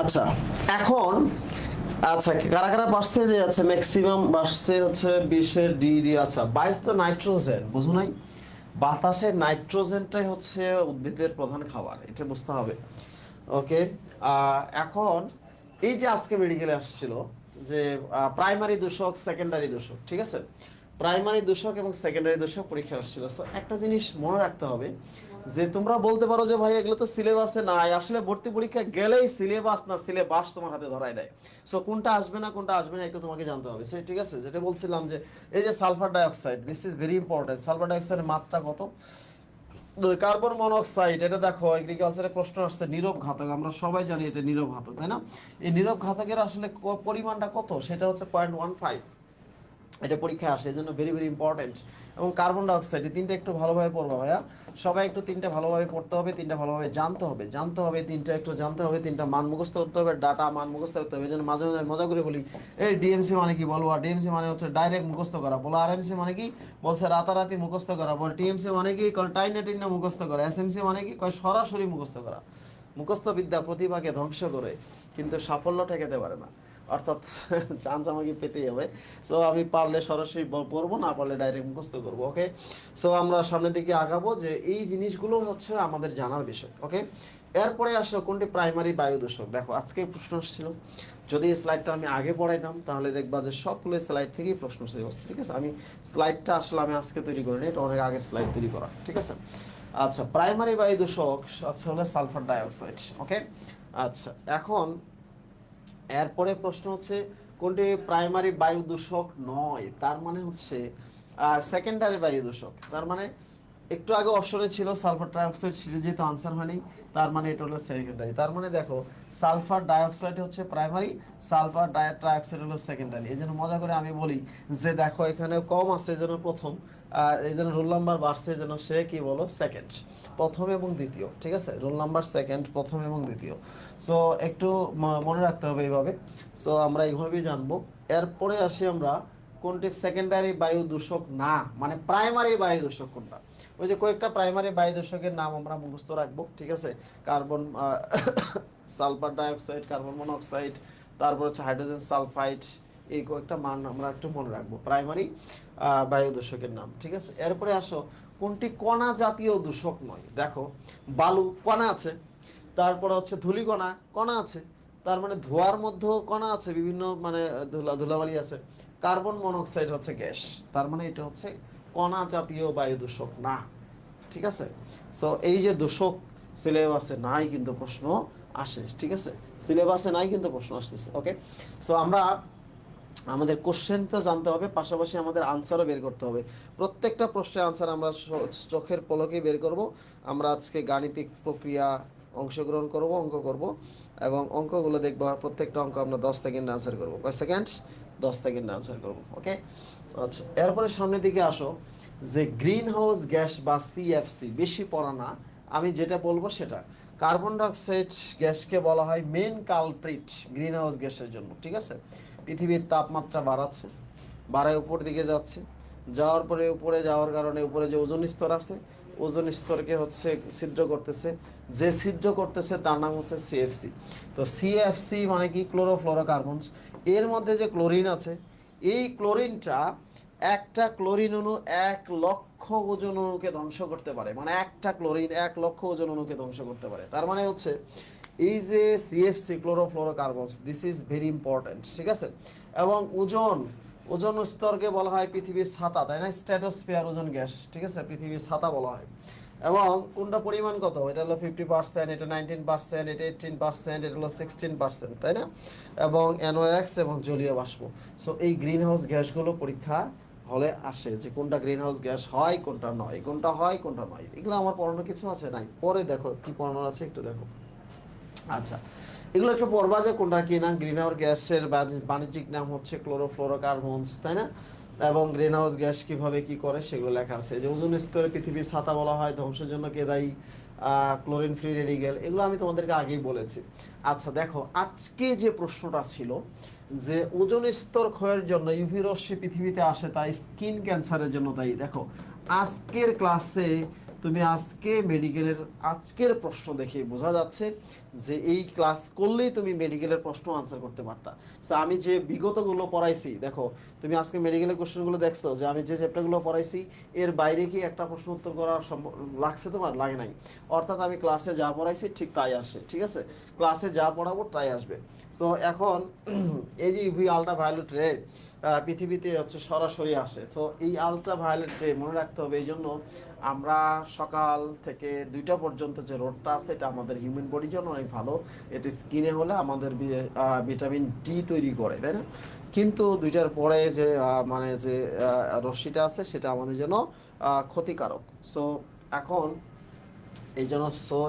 আচ্ছা, এখন আচ্ছা কারা কারা পারছে যে আচ্ছা ম্যাক্সিমাম পারছে হচ্ছে 20-এর ডি। আচ্ছা 22 তো নাইট্রোজেন, বুঝো নাই? বাতাসের নাইট্রোজেনটাই হচ্ছে উদ্ভিদের প্রধান খাবার, এটা বুঝতে হবে। ওকে, এখন এই যে আজকে মেডিকেলে আসছিল যে প্রাইমারি দূষক, সেকেন্ডারি দূষক, ঠিক আছে? প্রাইমারি দূষক এবং সেকেন্ডারি দূষক পরীক্ষা আসছিল। সো একটা জিনিস মনে রাখতে হবে যে তোমরা বলতে পারো যে ভাই এগুলো তো সিলেবাসে নাই, আসলে ভর্তি পরীক্ষা গেলেই সিলেবাস না সিলেবাস তোমার হাতে ধরায় দেয়। সো কোনটা আসবে না কোনটা আসবে না একটু তোমাকে জানতে হবে। ঠিক আছে, যেটা বলছিলাম যে এই যে sulphur dioxide, this is very important. Sulphur ডাইঅক্সাইডের মাত্রা কত? কার্বন মনোক্সাইড, এটা দেখো এগ্রিকালচারে প্রশ্ন আসছে, নীরব ঘাতক, আমরা সবাই জানি এটা নীরব ঘাতক, তাই না? এই নীরব ঘাতকের আসলে পরিমাণটা কত, সেটা হচ্ছে 0.15, এটা পরীক্ষায় আসে, এই জন্য ভেরি ভেরি ইম্পর্টেন্ট। এবং কার্বন ডাইঅক্সাইড, এই তিনটা একটু ভালোভাবে পড়বা ভাইয়া, সবাই একটু তিনটা ভালোভাবে পড়তে হবে, তিনটা ভালোভাবে জানতে হবে তিনটা একটু জানতে হবে, তিনটা মান মুখস্থ করতে হবে, ডাটা মান মুখস্থ করতে হবে। এই জন্য মাঝে মাঝে মজা করে বলি, এই ডিএমসি মানে কি বলবো, আর ডিএমসি মানে হচ্ছে ডাইরেক্ট মুখস্থ করা, বলো আরএমসি মানে কি, বলছে রাতারাতি মুখস্থ করা, বল টিএমসি মানে কি, কল টাইনে টাইনে মুখস্থ করা, এসএমসি মানে কি, কয় সরাসরি মুখস্থ করা। মুখস্থ বিদ্যা প্রতিভাকে ধ্বংস করে কিন্তু সাফল্য ঠেকাতে পারে না, অর্থাৎ চান্স আমাকে পেতেই হবে। সো আমি পারলে সরাসরি পড়বো, না পারলে ডাইরেক্ট মুখস্থ করবো। ওকে, সো আমরা সামনের দিকে আগাবো, যে এই জিনিসগুলো হচ্ছে আমাদের জানার বিষয়। ওকে, এরপরে আসলে কোনটি প্রাইমারি বায়ু দূষক। দেখো আজকে প্রশ্ন আসছিল, যদি এই স্লাইডটা আমি আগে পড়াইতাম তাহলে দেখবা যে সবগুলো স্লাইড থেকেই প্রশ্ন ছিল। ঠিক আছে, আমি স্লাইডটা আসলে আমি আজকে তৈরি করিনি, এটা অনেক আগের স্লাইড তৈরি করা। ঠিক আছে, আচ্ছা প্রাইমারি বায়ু দূষক আচ্ছা হলো সালফার ডাইঅক্সাইড। ওকে, আচ্ছা এখন এরপরে প্রশ্ন হচ্ছে কোনটি প্রাইমারি বায়ু দূষক নয়, তার মানে হচ্ছে সেকেন্ডারি বায়ু দূষক। তার মানে একটু আগে অপশনে ছিল সালফার ডাইঅক্সাইড, সেটা যেহেতু আনসার হয়নি, তার মানে এটা হলো সেকেন্ডারি। তার মানে দেখো সালফার ডাইঅক্সাইড হচ্ছে প্রাইমারি, সালফার ডাইঅক্সাইড হলো সেকেন্ডারি। এই জন্য মজা করে আমি বলি যে দেখো এখানে কম আছে এই জন্য প্রথম, এই জন্য রোল নাম্বার বাড়ছে এই জন্য সে কি বলো সেকেন্ড, প্রথম এবং দ্বিতীয়। ঠিক আছে, রোল নাম্বার সেকেন্ড, প্রথম এবং দ্বিতীয়। সো একটু মনে রাখতে হবে এইভাবে। সো আমরা এইভাবেই জানবো। এরপরে আসি আমরা কোনটি সেকেন্ডারি বায়ু দূষক না, মানে প্রাইমারি বায়ু দূষক কোনটা। ওই যে কয়েকটা প্রাইমারি বায়ু দূষকের নাম আমরা মুখস্থ রাখবো। ঠিক আছে, carbon sulphur dioxide, carbon monoxide, তারপর হচ্ছে হাইড্রোজেন সালফাইড, এই কয়েকটা মান আমরা একটু মনে রাখবো, প্রাইমারি বায়ু দূষকের নাম। ঠিক আছে, এরপরে আসো কোনটি কণা জাতীয় দূষক নয়। দেখো বালু কণা আছে, তারপরে হচ্ছে ধূলিকণা কণা আছে, তার মানে ধোঁয়ার মধ্যেও কণা আছে, বিভিন্ন মানে ধুলাবালি আছে। কার্বন মনোক্সাইড হচ্ছে গ্যাস, তার মানে এটা হচ্ছে কণা জাতীয় বায়ু দূষক না। ঠিক আছে, সো এই যে দূষক সিলেবাসে নাই কিন্তু প্রশ্ন আসে। ঠিক আছে, সিলেবাসে নাই কিন্তু প্রশ্ন আসতেছে। ওকে, সো আমরা আমাদের কোশ্চেন তো জানতে হবে, পাশাপাশি আমাদের আনসারও বের করতে হবে। প্রত্যেকটা প্রশ্নের আনসার আমরা চোখের পলকেই বের করব। আমরা আজকে গাণিতিক প্রক্রিয়া অংশগ্রহণ করব, অঙ্ক করব, এবং অঙ্কগুলো দেখব, প্রত্যেকটা অঙ্ক আমরা 10 সেকেন্ডে আনসার করব। কয় সেকেন্ড? 10 সেকেন্ডে আনসার করব। ওকে, আচ্ছা এরপরে সামনের দিকে আসো, যে গ্রিন হাউস গ্যাস বা সিএফসি, বেশি পড়া না, আমি যেটা বলবো সেটা। কার্বন ডাইঅক্সাইড গ্যাসকে বলা হয় মেন কালপ্রিট গ্রিন হাউস গ্যাসের জন্য। ঠিক আছে, পৃথিবীর তাপমাত্রা বাড়াচ্ছে, বাড়ায় উপর দিকে যাচ্ছে, যাওয়ার পরে উপরে যাওয়ার কারণে উপরে যে ওজোন স্তর আছে, ওজোন স্তরকে হচ্ছে ছিদ্র করতেছে, যে ছিদ্র করতেছে তার নাম হচ্ছে সিএফসি। তো সিএফসি মানে কি, ক্লোরোফ্লোরোকার্বনস। এর মধ্যে যে ক্লোরিন আছে, এই ক্লোরিনটা একটা ক্লোরিন অণু 1,00,000 ওজন অণুকে ধ্বংস করতে পারে, মানে একটা ক্লোরিন 1,00,000 ওজন অণুকে ধ্বংস করতে পারে। তার মানে হচ্ছে এই যে CFC chlorofluorocarbons, this is very important. ঠিক আছে, এবং ওজন স্তরকে বলা হয় পৃথিবীর ছাতা, তাই না? স্ট্র্যাটোস্ফিয়ার ওজন গ্যাস। ঠিক আছে, পৃথিবীর ছাতা বলা হয়। এবং কোনটা পরিমাণ কত, এটা হলো 50%, এটা 19%, এটা 18%, এটা হলো 16%, তাই না? এবং NOx এবং জলীয় বাষ্প। সো এই গ্রিন হাউস গ্যাসগুলো পরীক্ষা হলে আসে, যে কোনটা গ্রিন হাউস গ্যাস হয় কোনটা নয়, কোনটা হয় কোনটা নয়। এগুলো আমার পড়ানোর কিছু আছে নাই, পরে দেখো কি পড়ানোর আছে একটু দেখো। আচ্ছা, এগুলো একটু পড়বা যে কোনটা কি না। গ্রিন হাউস গ্যাসের বাণিজ্যিক নাম হচ্ছে ক্লোরোফ্লোরোকার্বনস, তাই না? এবং গ্রিন হাউস গ্যাস কিভাবে কি করে সেগুলো লেখা আছে। যে ওজোন স্তরে পৃথিবীর ছাতা বলা হয়, ধ্বংসের জন্য কে দায়ী, ক্লোরিন ফ্রি রেডিক্যাল, এগুলো আমি তোমাদেরকে আগেই বলেছি। আচ্ছা দেখো আজকে যে প্রশ্নটা ছিল, যে ওজোন স্তর ক্ষয়ের জন্য ইউভি রশ্মি পৃথিবীতে আসে, তাই স্কিন ক্যান্সারের জন্য দায়ী। দেখো আজকের ক্লাসে তুমি আজকে মেডিকেলের আজকের প্রশ্ন দেখে বোঝা যাচ্ছে যে এই ক্লাস করলেই তুমি মেডিকেলের প্রশ্ন আনসার করতে পারতা। তো আমি যে বিগতগুলো পড়াইছি, দেখো তুমি আজকে মেডিকেলের কোশ্চেনগুলো দেখছো যে আমি যে চ্যাপ্টারগুলো পড়াইছি এর বাইরে কি একটা প্রশ্ন উত্তর করার লাগছে তোমার? লাগে নাই। অর্থাৎ আমি ক্লাসে যা পড়াইছি ঠিক তাই আসে, ঠিক আছে, ক্লাসে যা পড়াবো তাই আসবে। তো এখন এই যে ইউভি আলট্রা ভায়োলেট রে পৃথিবীতে হচ্ছে সরাসরি আসে। তো এই আলট্রা ভায়োলেট রে মনে রাখতে হবে, এই জন্য আমরা সকাল থেকে 2টা পর্যন্ত যে রোদটা আছে এটা আমাদের হিউম্যান বডির জন্য অনেক ভালো। এটি স্কিনে হলে আমাদের ভিটামিন ডি তৈরি করে, তাই না? কিন্তু 2টার পরে যে মানে যে রশ্মিটা আছে সেটা আমাদের জন্য ক্ষতিকারক। সো এখন এই জন্য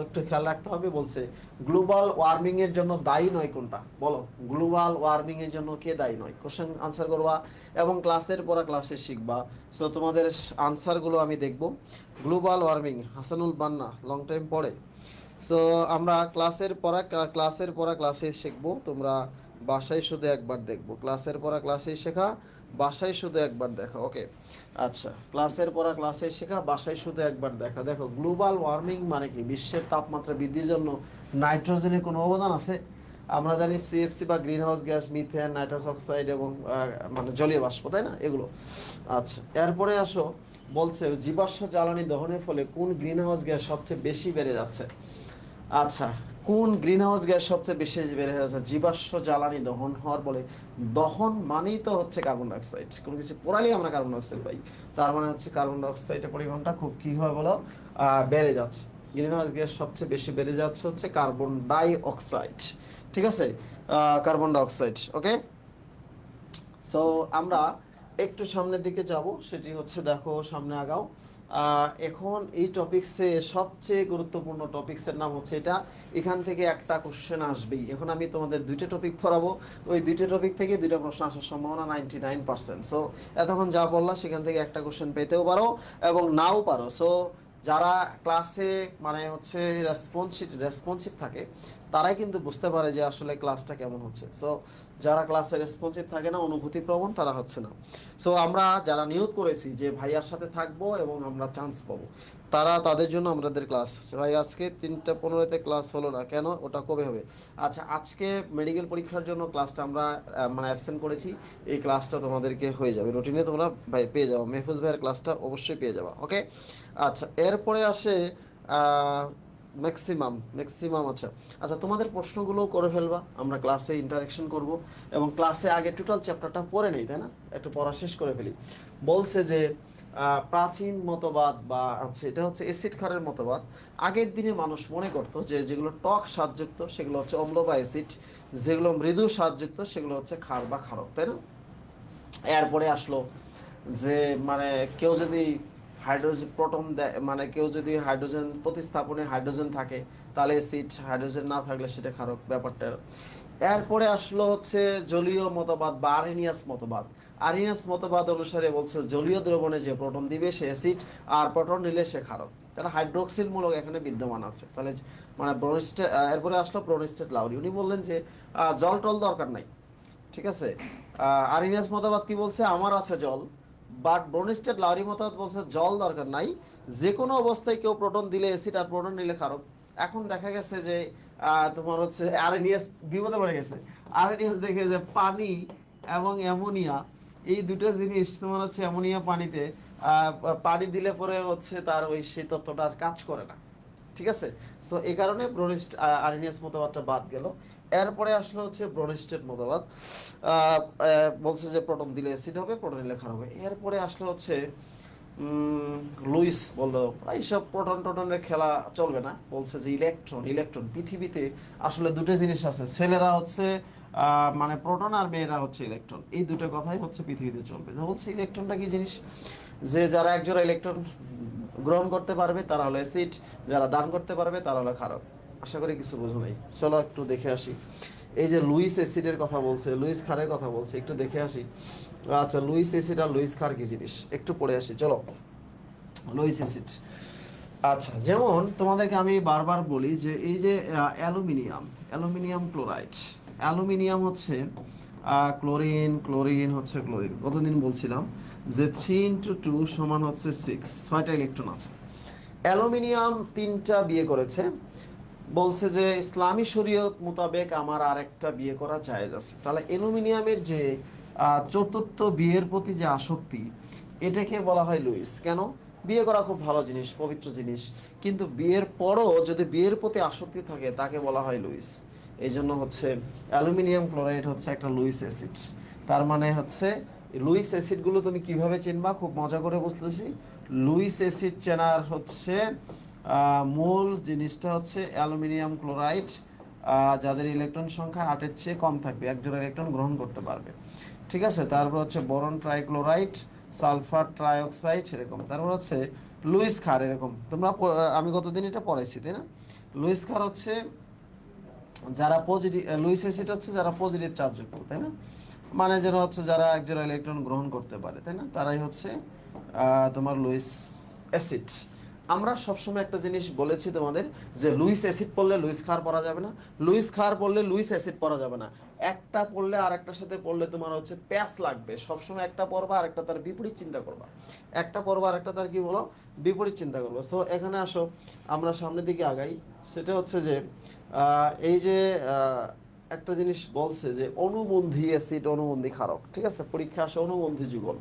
একটু খেয়াল রাখতে হবে। বলছে গ্লোবাল ওয়ার্মিং এর জন্য দায়ী নয় কোনটা, বলো গ্লোবাল ওয়ার্মিং এর জন্য কে দায়ী নয়? কোশ্চেন আনসার করবা এবং ক্লাসের পর ক্লাসে শিখবা। সো তোমাদের আনসার গুলো আমি দেখব। গ্লোবাল ওয়ার্মিং, হাসানুল বান্না লং টাইম পড়ে। সো আমরা ক্লাসের পড়া ক্লাসে শিখবো, তোমরা বাসায় শুধু একবার দেখবো। ক্লাসের পড়া ক্লাসেই শেখা, বাসায় শুধু একবার দেখা। ওকে, আচ্ছা, ক্লাসের পড়া ক্লাসে শেখা, বাসায় শুধু একবার দেখা। দেখো গ্লোবাল ওয়ার্মিং মানে কি? বিশ্বের তাপমাত্রা বৃদ্ধির জন্য নাইট্রোজেনের কোনো অবদান আছে? আমরা জানি সিএফসি বা green house gas, methane, nitrous oxide এবং মানে জলীয় বাষ্প, তাই না, এগুলো। আচ্ছা, এরপরে আসো, বলছে জীবাশ্ম জ্বালানি দহনের ফলে কোন গ্রিন হাউস গ্যাস সবচেয়ে বেশি বেড়ে যাচ্ছে? আচ্ছা, কোন গ্রিন হাউস গ্যাস সবচেয়ে বেশি বেড়ে যাচ্ছে? জীবাশ্ম জ্বালানি দহন হওয়ার বলে, দহন মানেই তো হচ্ছে কার্বন ডাইঅক্সাইড, কোনো কিছু পোড়ালেই আমরা কার্বন ডাইঅক্সাইড পাই। তার মানে হচ্ছে কার্বন ডাইঅক্সাইডের পরিমাণটা খুব কি হয় বলো, বেড়ে যাচ্ছে। গ্রিন হাউস গ্যাস সবচেয়ে বেশি বেড়ে যাচ্ছে হচ্ছে কার্বন ডাই অক্সাইড, ঠিক আছে, কার্বন ডাই অক্সাইড। ওকে, সো আমরা একটু সামনের দিকে যাব, সেটি হচ্ছে দেখো সামনে আগাও। এখন এই টপিকসে সবচেয়ে গুরুত্বপূর্ণ টপিকসের নাম হচ্ছে এটা। এখান থেকে একটা কোশ্চেন আসবেই। এখন আমি তোমাদের 2টা টপিক পড়াবো, ওই 2টা টপিক থেকে 2টা প্রশ্ন আসার সম্ভাবনা 99%। সো এতক্ষণ যা বললাম সেখান থেকে একটা কোশ্চেন পেতেও পারো এবং নাও পারো। সো যারা ক্লাসে মানে হচ্ছে রেসপন্সিভ থাকে তারাই কিন্তু বুঝতে পারে যে আসলে ক্লাসটা কেমন হচ্ছে। সো যারা ক্লাসে রেসপন্সিভ থাকে না, অনুভূতি প্রবণ, তারা হচ্ছে না। সো আমরা যারা নিয়ত করেছি যে ভাইয়ার সাথে থাকবো এবং আমরা চান্স পাবো, তারা তাদের জন্য আমাদের ক্লাস আছে। ভাই আজকে 3:15-তে ক্লাস হলো না কেন, ওটা কবে হবে? আচ্ছা, আজকে মেডিকেল পরীক্ষার জন্য ক্লাসটা আমরা মানে অ্যাবসেন্ট করেছি। এই ক্লাসটা তোমাদেরকে হয়ে যাবে রুটিনে, তোমরা ভাই পেয়ে যাবো, মেহফুজ ভাইয়ের ক্লাসটা অবশ্যই পেয়ে যাবা। ওকে, আচ্ছা, এরপরে আসে ম্যাক্সিমাম। আচ্ছা আচ্ছা, তোমাদের প্রশ্নগুলো করে ফেলবা, আমরা ক্লাসে ইন্টারাকশন করব এবং ক্লাসে আগে টোটাল চ্যাপ্টারটা পড়ে নেই, তাই না, একটু পড়া শেষ করে ফেলি। বলছে যে প্রাচীন মতবাদ বা আছে, এটা হচ্ছে অ্যাসিড ক্ষারের মতবাদ। আগের দিনে মানুষ মনে করতো যে যেগুলো টক স্বাদযুক্ত সেগুলো হচ্ছে অম্ল বা অ্যাসিড, যেগুলো মৃদু স্বাদযুক্ত সেগুলো হচ্ছে ক্ষার বা ক্ষারক, তাই না? এরপরে আসলো যে মানে কেউ যদি হাইড্রোজেন প্রোটন দেয়, মানে কেউ যদি হাইড্রোজেন প্রতিস্থাপনে হাইড্রোজেন থাকে তাহলে অ্যাসিড, হাইড্রোজেন না থাকলে সেটা ক্ষারক, ব্যাপারটা। এরপরে আসলো হচ্ছে জলীয় মতবাদ বা আরিনিয়াস মতবাদ। আরিনিয়াস মতবাদ অনুসারে বলছে জলীয় দ্রবণে যে প্রোটন দিবে সে অ্যাসিড, আর প্রোটন নিলে সে ক্ষারক। তাহলে হাইড্রোক্সিল মূলক এখানে বিদ্যমান আছে। তাহলে মানে এরপরে আসলো ব্রোনিস্টেড লাউরি, উনি বললেন যে জল টল দরকার নাই, ঠিক আছে। আরিনিয়াস মতবাদ কি বলছে, আমার আছে জল। বাট ব্রোনিস্টেড লাউরি মতবাদ বলছে জল দরকার নাই, যে কোনো অবস্থায় কেউ প্রোটন দিলে অ্যাসিড আর প্রোটন নিলে ক্ষারক। এখন দেখা গেছে যে তোমার হচ্ছে আরএনএস বিপদে পড়ে গেছে। আরএনএস দেখে যে পানি এবং অ্যামোনিয়া, এই দুটো জিনিস তোমার হচ্ছে অ্যামোনিয়া পানিতে পানি দিলে পরে হচ্ছে তার ওই সেই তত্ত্বটা আর কাজ করে না, ঠিক আছে। সো এই কারণে আরএনএস মতবাদটা বাদ গেল। এরপরে আসলে হচ্ছে ব্রোনিস্টেড মতবাদ, বলছে যে প্রোটন দিলে অ্যাসিড হবে, প্রোটন নিলে ক্ষার হবে। এরপরে আসলে হচ্ছে লুইস বললো এইসব প্রোটন টোটনের খেলা চলবে না, বলছে যে ইলেকট্রন পৃথিবীতে আসলে দুটো জিনিস আছে, ছেলেরা হচ্ছে মানে প্রোটন আর মেয়েরা হচ্ছে ইলেকট্রন, এই দুটো কথাই হচ্ছে পৃথিবীতে চলবে। তো বলছে ইলেকট্রনটা কি জিনিস, যে যারা একজোড়া ইলেকট্রন গ্রহণ করতে পারবে তারা হলো অ্যাসিড, যারা দান করতে পারবে তারা হলো ক্ষারক। আশা করি কিছু বোঝো নাই, চলো একটু দেখে আসি। এই যে লুইস অ্যাসিডের কথা বলছে, লুইস ক্ষারের কথা বলছে, একটু দেখে আসি। আচ্ছা, লুইস অ্যাসিড আর লুইস ক্ষার কি জিনিস একটু পড়ে আসি, চলো। লুইস অ্যাসিড, আচ্ছা, যেমন তোমাদেরকে আমি বারবার বলি যে এই যে অ্যালুমিনিয়াম ক্লোরাইড, অ্যালুমিনিয়াম হচ্ছে ক্লোরিন হচ্ছে ক্লোরিন। কতদিন বলছিলাম যে 3 × 2 সমান হচ্ছে 6, 6টা ইলেকট্রন আছে। অ্যালুমিনিয়াম 3টা বিয়ে করেছে, বলছে যে ইসলামী শরীয়ত মোতাবেক আমার আরেকটা বিয়ে করা জায়েজ আছে। তাহলে অ্যালুমিনিয়ামের যে চতুর্থ বিয়ের প্রতি যে আসক্তি, এটাকে বলা হয় লুইস। কেন? বিয়ে করা খুব ভালো জিনিস, পবিত্র জিনিস, কিন্তু বিয়ের পরও যদি বিয়ের প্রতি আসক্তি থাকে তাকে বলা হয় লুইস। এই জন্য হচ্ছে অ্যালুমিনিয়াম ক্লোরাইড হচ্ছে একটা লুইস অ্যাসিড। তার মানে হচ্ছে লুইস অ্যাসিডগুলো তুমি কিভাবে চিনবা, খুব মজা করে বুঝতেছি। লুইস অ্যাসিড চেনার হচ্ছে মূল জিনিসটা হচ্ছে অ্যালুমিনিয়াম ক্লোরাইড, যাদের ইলেকট্রন সংখ্যা 8-এর চেয়ে কম থাকবে, এক জোড়া ইলেকট্রন গ্রহণ করতে পারবে। ঠিক আছে, তারপর হচ্ছে বোরন ট্রাইক্লোরাইড, সালফার ট্রাইঅক্সাইড, এরকম। তারপর হচ্ছে লুইস ক্ষার, এরকম তোমরা আমি গতদিন এটা পড়াইছি, তাই না? লুইস ক্ষার হচ্ছে যারা পজিটিভ, লুইস অ্যাসিড হচ্ছে যারা পজিটিভ চার্জযুক্ত, তাই না? মানে যেন হচ্ছে যারা এক জোড়া ইলেকট্রন গ্রহণ করতে পারে, তাই না? তারাই হচ্ছে তোমার লুইস অ্যাসিড। আমরা সবসময় একটা জিনিস বলেছি তোমাদের, যে লুইস অ্যাসিড পড়লে লুইস ক্ষার পড়া যাবে না, লুইস ক্ষার পড়লে লুইস অ্যাসিড পড়া যাবে না। একটা পড়লে আর একটার সাথে পড়লে তোমার হচ্ছে প্যাচ লাগবে। সবসময় একটা পড়বা আর একটা তার বিপরীত চিন্তা করবা, একটা পড়বা আর একটা তার কি বলো, বিপরীত চিন্তা করবা। সো এখানে আসো, আমরা সামনের দিকে আগাই। সেটা হচ্ছে যে এই যে একটা জিনিস বলছে যে অনুবন্ধী অ্যাসিড, অনুবন্ধী ক্ষারক। ঠিক আছে, পরীক্ষা আসে অনুবন্ধী যুগল,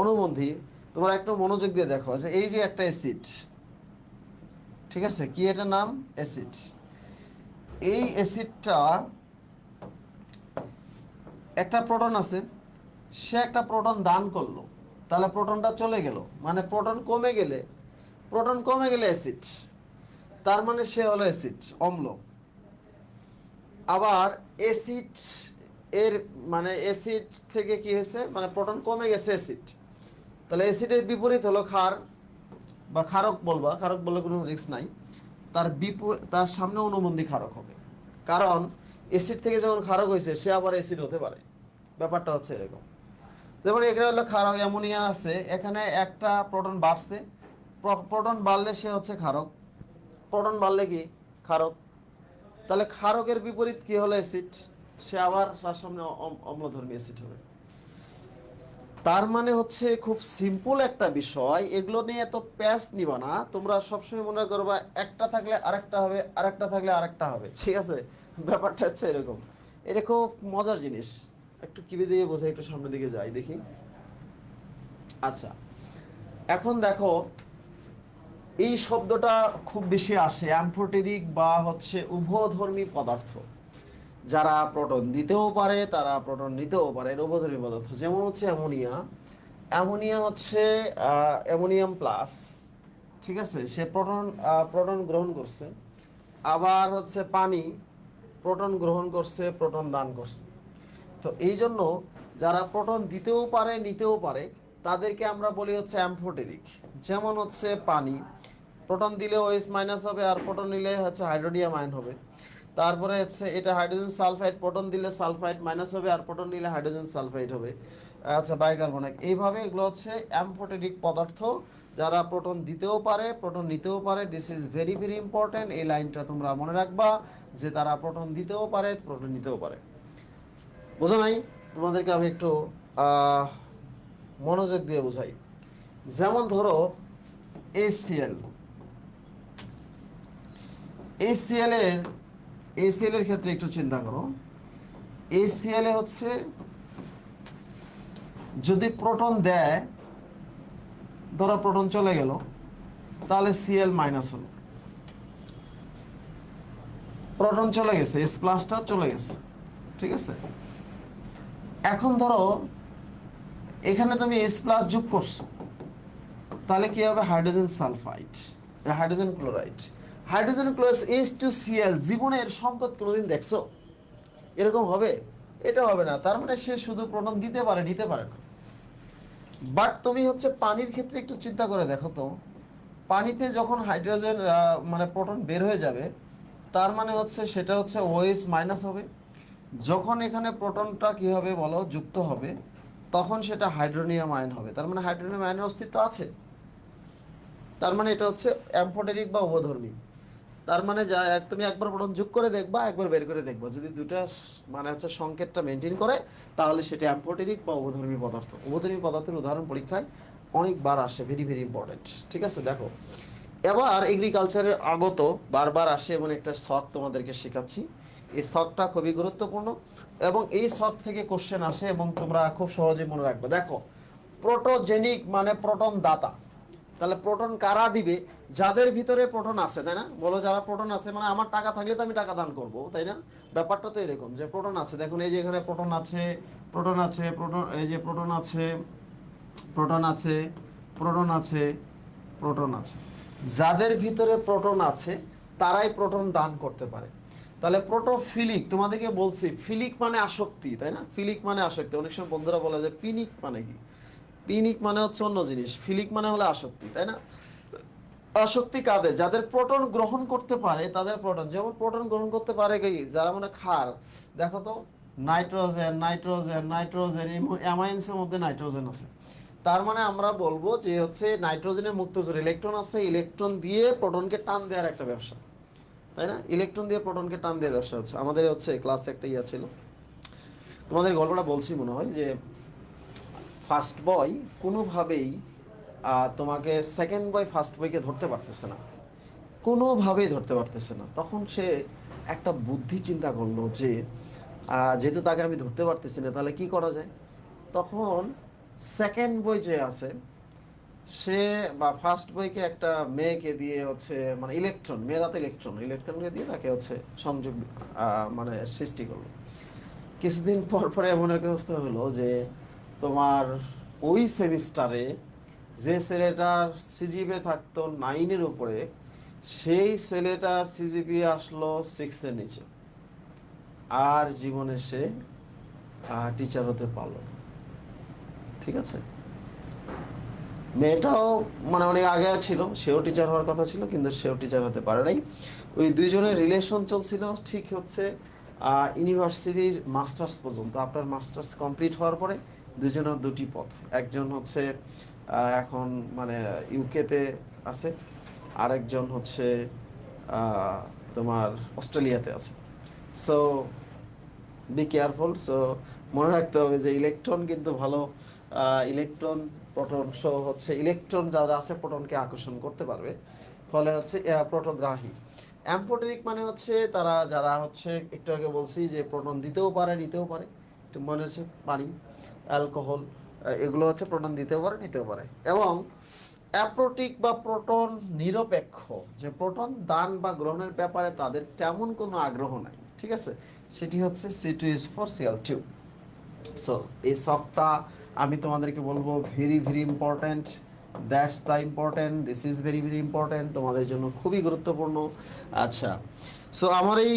অনুবন্ধী। তোমরা একটু মনোযোগ দিয়ে দেখো যে এই যে একটা অ্যাসিড, ঠিক আছে, কি এটার নাম? অ্যাসিড। এই অ্যাসিডটা একটা প্রোটন আছে, সে একটা প্রোটন দান করলো, তাহলে প্রোটনটা চলে গেল, মানে প্রোটন কমে গেলে, প্রোটন কমে গেলে অ্যাসিড, তার মানে সে হলো অ্যাসিড, অম্ল। আবার অ্যাসিড এর মানে অ্যাসিড থেকে কি হয়েছে, মানে প্রোটন কমে গেছে, অ্যাসিড। তাহলে অ্যাসিডের বিপরীত হলো ক্ষার বা ক্ষারক বলবা, ক্ষারক বললে কোনো রিস্ক নাই। তার সামনে অনুবন্ধী ক্ষারক হবে, কারণ অ্যাসিড থেকে যখন ক্ষারক হয়েছে সে আবার অ্যাসিড হতে পারে। ব্যাপারটা হচ্ছে এরকম। যেমন এখানে হলো ক্ষারক, অ্যামোনিয়া আছে, এখানে একটা প্রোটন বাড়ছে, প্রোটন বাড়লে সে হচ্ছে ক্ষারক, প্রোটন বাড়লে কি ক্ষারক। তাহলে ক্ষারকের বিপরীত কি হলো, অ্যাসিড, সে আবার তার সামনে অম্লধর্মী অ্যাসিড হবে। তার মানে হচ্ছে খুব সিম্পল একটা বিষয়, এগুলো নিয়ে এত প্যাচ নিবা না। তোমরা সবসময় মনে করবা একটা থাকলে আরেকটা হবে, আরেকটা থাকলে আরেকটা হবে, ঠিক আছে? ব্যাপারটা হচ্ছে এরকম। এটা খুব মজার জিনিস। একটু কিভাবে দিয়ে বোঝাই, একটু সামনের দিকে যাই দেখি। আচ্ছা, এখন দেখো, এই শব্দটা খুব বেশি আসে অ্যাম্ফোটেরিক বা হচ্ছে উভধর্মী পদার্থ। যারা প্রোটন দিতেও পারে, তারা প্রোটন নিতেও পারে, এটা উভধর্মী পদার্থ। যেমন হচ্ছে অ্যামোনিয়া, অ্যামোনিয়া হচ্ছে অ্যামোনিয়াম প্লাস, ঠিক আছে, সে প্রোটন প্রোটন গ্রহণ করছে। আবার হচ্ছে পানি, প্রোটন গ্রহণ করছে, প্রোটন দান করছে। তো এই জন্য যারা প্রোটন দিতেও পারে, নিতেও পারে, তাদেরকে আমরা বলি হচ্ছে অ্যাম্ফোটেরিক। যেমন হচ্ছে পানি, প্রোটন দিলে OH মাইনাস হবে, আর প্রোটন নিলে হচ্ছে হাইড্রোনিয়াম আয়ন হবে। তারপরে হচ্ছে এটা হাইড্রোজেন সালফাইড, প্রোটন দিলে সালফাইড মাইনাস হবে, আর প্রোটন নিলে হাইড্রোজেন সালফাইড হবে। আচ্ছা, বাইকার্বনেট। এইভাবে এগুলো হচ্ছে অ্যাম্ফোটেরিক পদার্থ, যারা প্রোটন দিতেও পারে, প্রোটন নিতেও পারে। This is very very important. এই লাইনটা তোমরা মনে রাখবা, যে তারা প্রোটন দিতেও পারে, প্রোটন নিতেও পারে। বোঝা নাই? তোমাদেরকে আমি একটু আহ মনোযোগ দিয়ে বোঝাই। যেমন ধরো HCl, HCl এর HCl এর ক্ষেত্রে একটু চিন্তা করো। HCl এ হচ্ছে যদি প্রোটন দেয়, ধরো প্রোটন চলে গেল, তাহলে Cl মাইনাস হলো, প্রোটন চলে গেছে, H প্লাসটা চলে গেছে, ঠিক আছে? এখন ধরো এখানে তুমি H প্লাস যোগ করছো, তাহলে কি হবে, hydrogen sulphide, hydrogen chloride. Hydrogen chloride H2Cl, জীবনের সংকট কোনোদিন দেখছো এরকম হবে? এটা হবে না। তার মানে সে শুধু প্রোটন দিতে পারে, নিতে পারে না। বাট তুমি হচ্ছে পানির ক্ষেত্রে একটু চিন্তা করে দেখো তো, পানিতে যখন হাইড্রোজেন মানে প্রোটন বের হয়ে যাবে, তার মানে হচ্ছে সেটা হচ্ছে OH মাইনাস হবে। যখন এখানে প্রোটনটা কি হবে বলো, যুক্ত হবে, তখন সেটা হাইড্রোনিয়াম আয়ন হবে। তার মানে হাইড্রোনিয়াম আয়নের অস্তিত্ব আছে। তার মানে এটা হচ্ছে অ্যাম্ফোটেরিক বা উভধর্মী। তার মানে যা তুমি একবার প্রোটন যোগ করে দেখবা, একবার বের করে দেখবা, যদি দুটা মানে হচ্ছে সংকেতটা মেনটেন করে, তাহলে সেটা অ্যাম্ফোটেরিক বা উভধর্মী পদার্থ। উভধর্মী পদার্থের উদাহরণ পরীক্ষায় অনেকবার আসে, ভেরি ভেরি ইম্পর্টেন্ট। ঠিক আছে, দেখো এবার এগ্রিকালচারে আগত বারবার আসে এমন একটা শখ তোমাদেরকে শেখাচ্ছি। এই শখটা খুবই গুরুত্বপূর্ণ এবং এই শখ থেকে কোশ্চেন আসে এবং তোমরা খুব সহজে মনে রাখবে। দেখো, প্রোটোজেনিক মানে প্রোটন দাতা। তাহলে প্রোটন কারা দিবে? যাদের ভিতরে প্রোটন আছে, তাই না? বলো, যারা প্রোটন আছে, মানে আমার টাকা থাকলে তো আমি টাকা দান করব, তাই না? ব্যাপারটা তো এরকম যে প্রোটন আছে। দেখুন এই যে এখানে প্রোটন আছে, প্রোটন আছে, প্রোটন, এই যে প্রোটন আছে, প্রোটন আছে, প্রোটন আছে, প্রোটন আছে। যাদের ভিতরে প্রোটন আছে তারাই প্রোটন দান করতে পারে। তাহলে প্রোটোফিলিক, তোমাদেরকে বলছি ফিলিক মানে আসক্তি, তাই না? ফিলিক মানে আসক্তি। অনেক সময় বন্ধুরা বলে যে পিনিক মানে কি? পিনিক মানে হচ্ছে অন্য জিনিস, ফিলিক মানে হলো আসক্তি, তাই না? আসক্তি কাদের? যাদের প্রোটন গ্রহণ করতে পারে তাদের প্রোটন। যেমন প্রোটন গ্রহণ করতে পারে কি? যারা মানে ক্ষার, দেখো তো, নাইট্রোজেন, নাইট্রোজেন, নাইট্রোজেন, এই অ্যামাইন্সের মধ্যে নাইট্রোজেন আছে। তার মানে আমরা বলবো যে হচ্ছে নাইট্রোজেনের মুক্তজোড় ইলেকট্রন আছে, ইলেকট্রন দিয়ে প্রোটনকে টান দেওয়ার একটা ব্যবসা, তাই না? ইলেকট্রন দিয়ে প্রোটনকে টান দেওয়ার ব্যবসা হচ্ছে। আমাদের হচ্ছে ক্লাসে একটা ইয়া ছিল, তোমাদের গল্পটা বলছি মনে হয়, যে ফার্স্ট বয় কোনোভাবেই তোমাকে সেকেন্ড বয় ফার্স্ট বয়কে ধরতে পারতেছে না, কোনোভাবেই ধরতে পারতেছে না। তখন সে একটা বুদ্ধি চিন্তা করলো যে যেহেতু তাকে আমি ধরতে পারতেছি না, তাহলে কি করা যায়? তখন সেকেন্ড বই যে আছে সে, বা ফার্স্ট বইকে একটা মেয়েকে দিয়ে হচ্ছে, মানে ইলেকট্রন, মেয়েরা তো ইলেকট্রন, ইলেকট্রনকে দিয়ে তাকে হচ্ছে সংযোগ মানে সৃষ্টি করলো। কিছুদিন পর পরে এমন একটা অবস্থা হলো যে তোমার ওই সেমিস্টারে যে ছেলেটার সিজিপি থাকতো 9-এর উপরে, সেই ছেলেটার সিজিপি আসলো 6-এর নিচে। আর জীবনে সে টিচার হতে পারলো না। ঠিক আছে, মেয়েটাও মানে অনেক আগে ছিল, সেও টিচার হওয়ার কথা ছিল, কিন্তু সেও টিচার হতে পারে নাই। ওই দুইজনের রিলেশন চলছিল ঠিক হচ্ছে ইউনিভার্সিটির মাস্টার্স পর্যন্ত। আপনার মাস্টার্স কমপ্লিট হওয়ার পরে দুজনের দুটি পথ। একজন হচ্ছে এখন মানে ইউকেতে আছে, আরেকজন হচ্ছে তোমার অস্ট্রেলিয়াতে আছে। So be careful. সো মনে রাখতে হবে যে ইলেকট্রন কিন্তু ভালো, ইলেকট্রন, প্রোটন সহ হচ্ছে ইলেকট্রন যারা আছে প্রোটনকে আকর্ষণ করতে পারবে, ফলে হচ্ছে প্রোটোগ্রাহী। অ্যাম্ফোটেরিক মানে হচ্ছে তারা যারা হচ্ছে, একটু আগে বলছি যে প্রোটন দিতেও পারে নিতেও পারে, একটু মনে হচ্ছে পানি, অ্যালকোহল, এগুলো হচ্ছে প্রোটন দিতেও পারে নিতেও পারে। এবং অ্যাপ্রোটিক বা প্রোটন নিরপেক্ষ, যে প্রোটন দান বা গ্রহণের ব্যাপারে তাদের তেমন কোনো আগ্রহ নাই, ঠিক আছে? সেটি হচ্ছে C2H4Cl2। সো এই শখটা আমি তোমাদেরকে বলবো very very important. That's the important, this is very very important, তোমাদের জন্য খুবই গুরুত্বপূর্ণ। আচ্ছা, সো আমার এই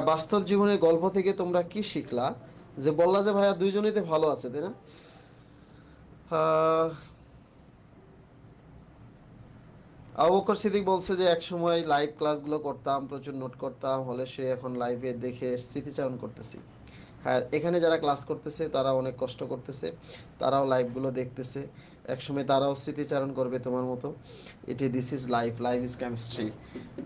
বাস্তব জীবনের গল্প থেকে তোমরা কি শিখলা? যে বললা যে ভাইয়া দুইজনেই তো ভালো আছে, তাই না? আহ, আবু বকর সিদ্দিক বলছে যে এক সময় লাইভ ক্লাসগুলো করতাম, প্রচুর নোট করতাম, হলে সে এখন লাইভে দেখে স্মৃতিচারণ করতেছি। হ্যাঁ, এখানে যারা ক্লাস করতেছে তারা অনেক কষ্ট করতেছে, তারাও লাইভগুলো দেখতেছে, একসময় তারাও স্মৃতিচারণ করবে তোমার মতো। এটি, this is life, life is chemistry.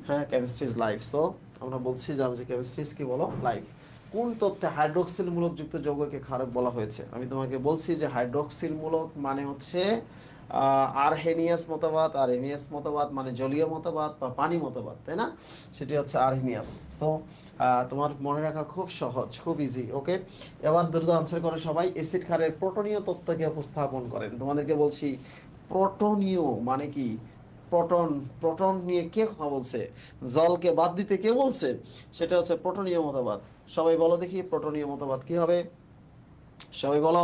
হ্যাঁ, কেমিস্ট্রি ইজ লাইফ। সো আমরা বলছি যে কেমিস্ট্রি ইজ কি বলো? লাইফ। কোন তথ্যে হাইড্রোক্সিল মূলকযুক্ত যৌগকে ক্ষারক বলা হয়েছে? আমি তোমাকে বলছি যে হাইড্রোক্সিল মূলক মানে হচ্ছে আরহেনিয়াস মতবাদ। আরহেনিয়াস মতবাদ মানে জলীয় মতবাদ বা পানি মতবাদ, তাই না? সেটি হচ্ছে আরহেনিয়াস। সো তোমার মনে রাখা খুব সহজ, খুব ইজি। ওকে, এবার দ্রুত আনসার করে সবাই। অ্যাসিড ক্ষারের প্রোটনীয় তত্ত্বকে উপস্থাপন করেন। তোমাদেরকে বলছি প্রোটনীয় মানে কি? প্রোটন, প্রোটন নিয়ে কে কথা বলছে? জলকে বাদ দিতে কে বলছে? সেটা হচ্ছে প্রোটনীয় মতবাদ। সবাই বলো দেখি, প্রোটনীয় মতবাদ কি হবে? সবাই বলো,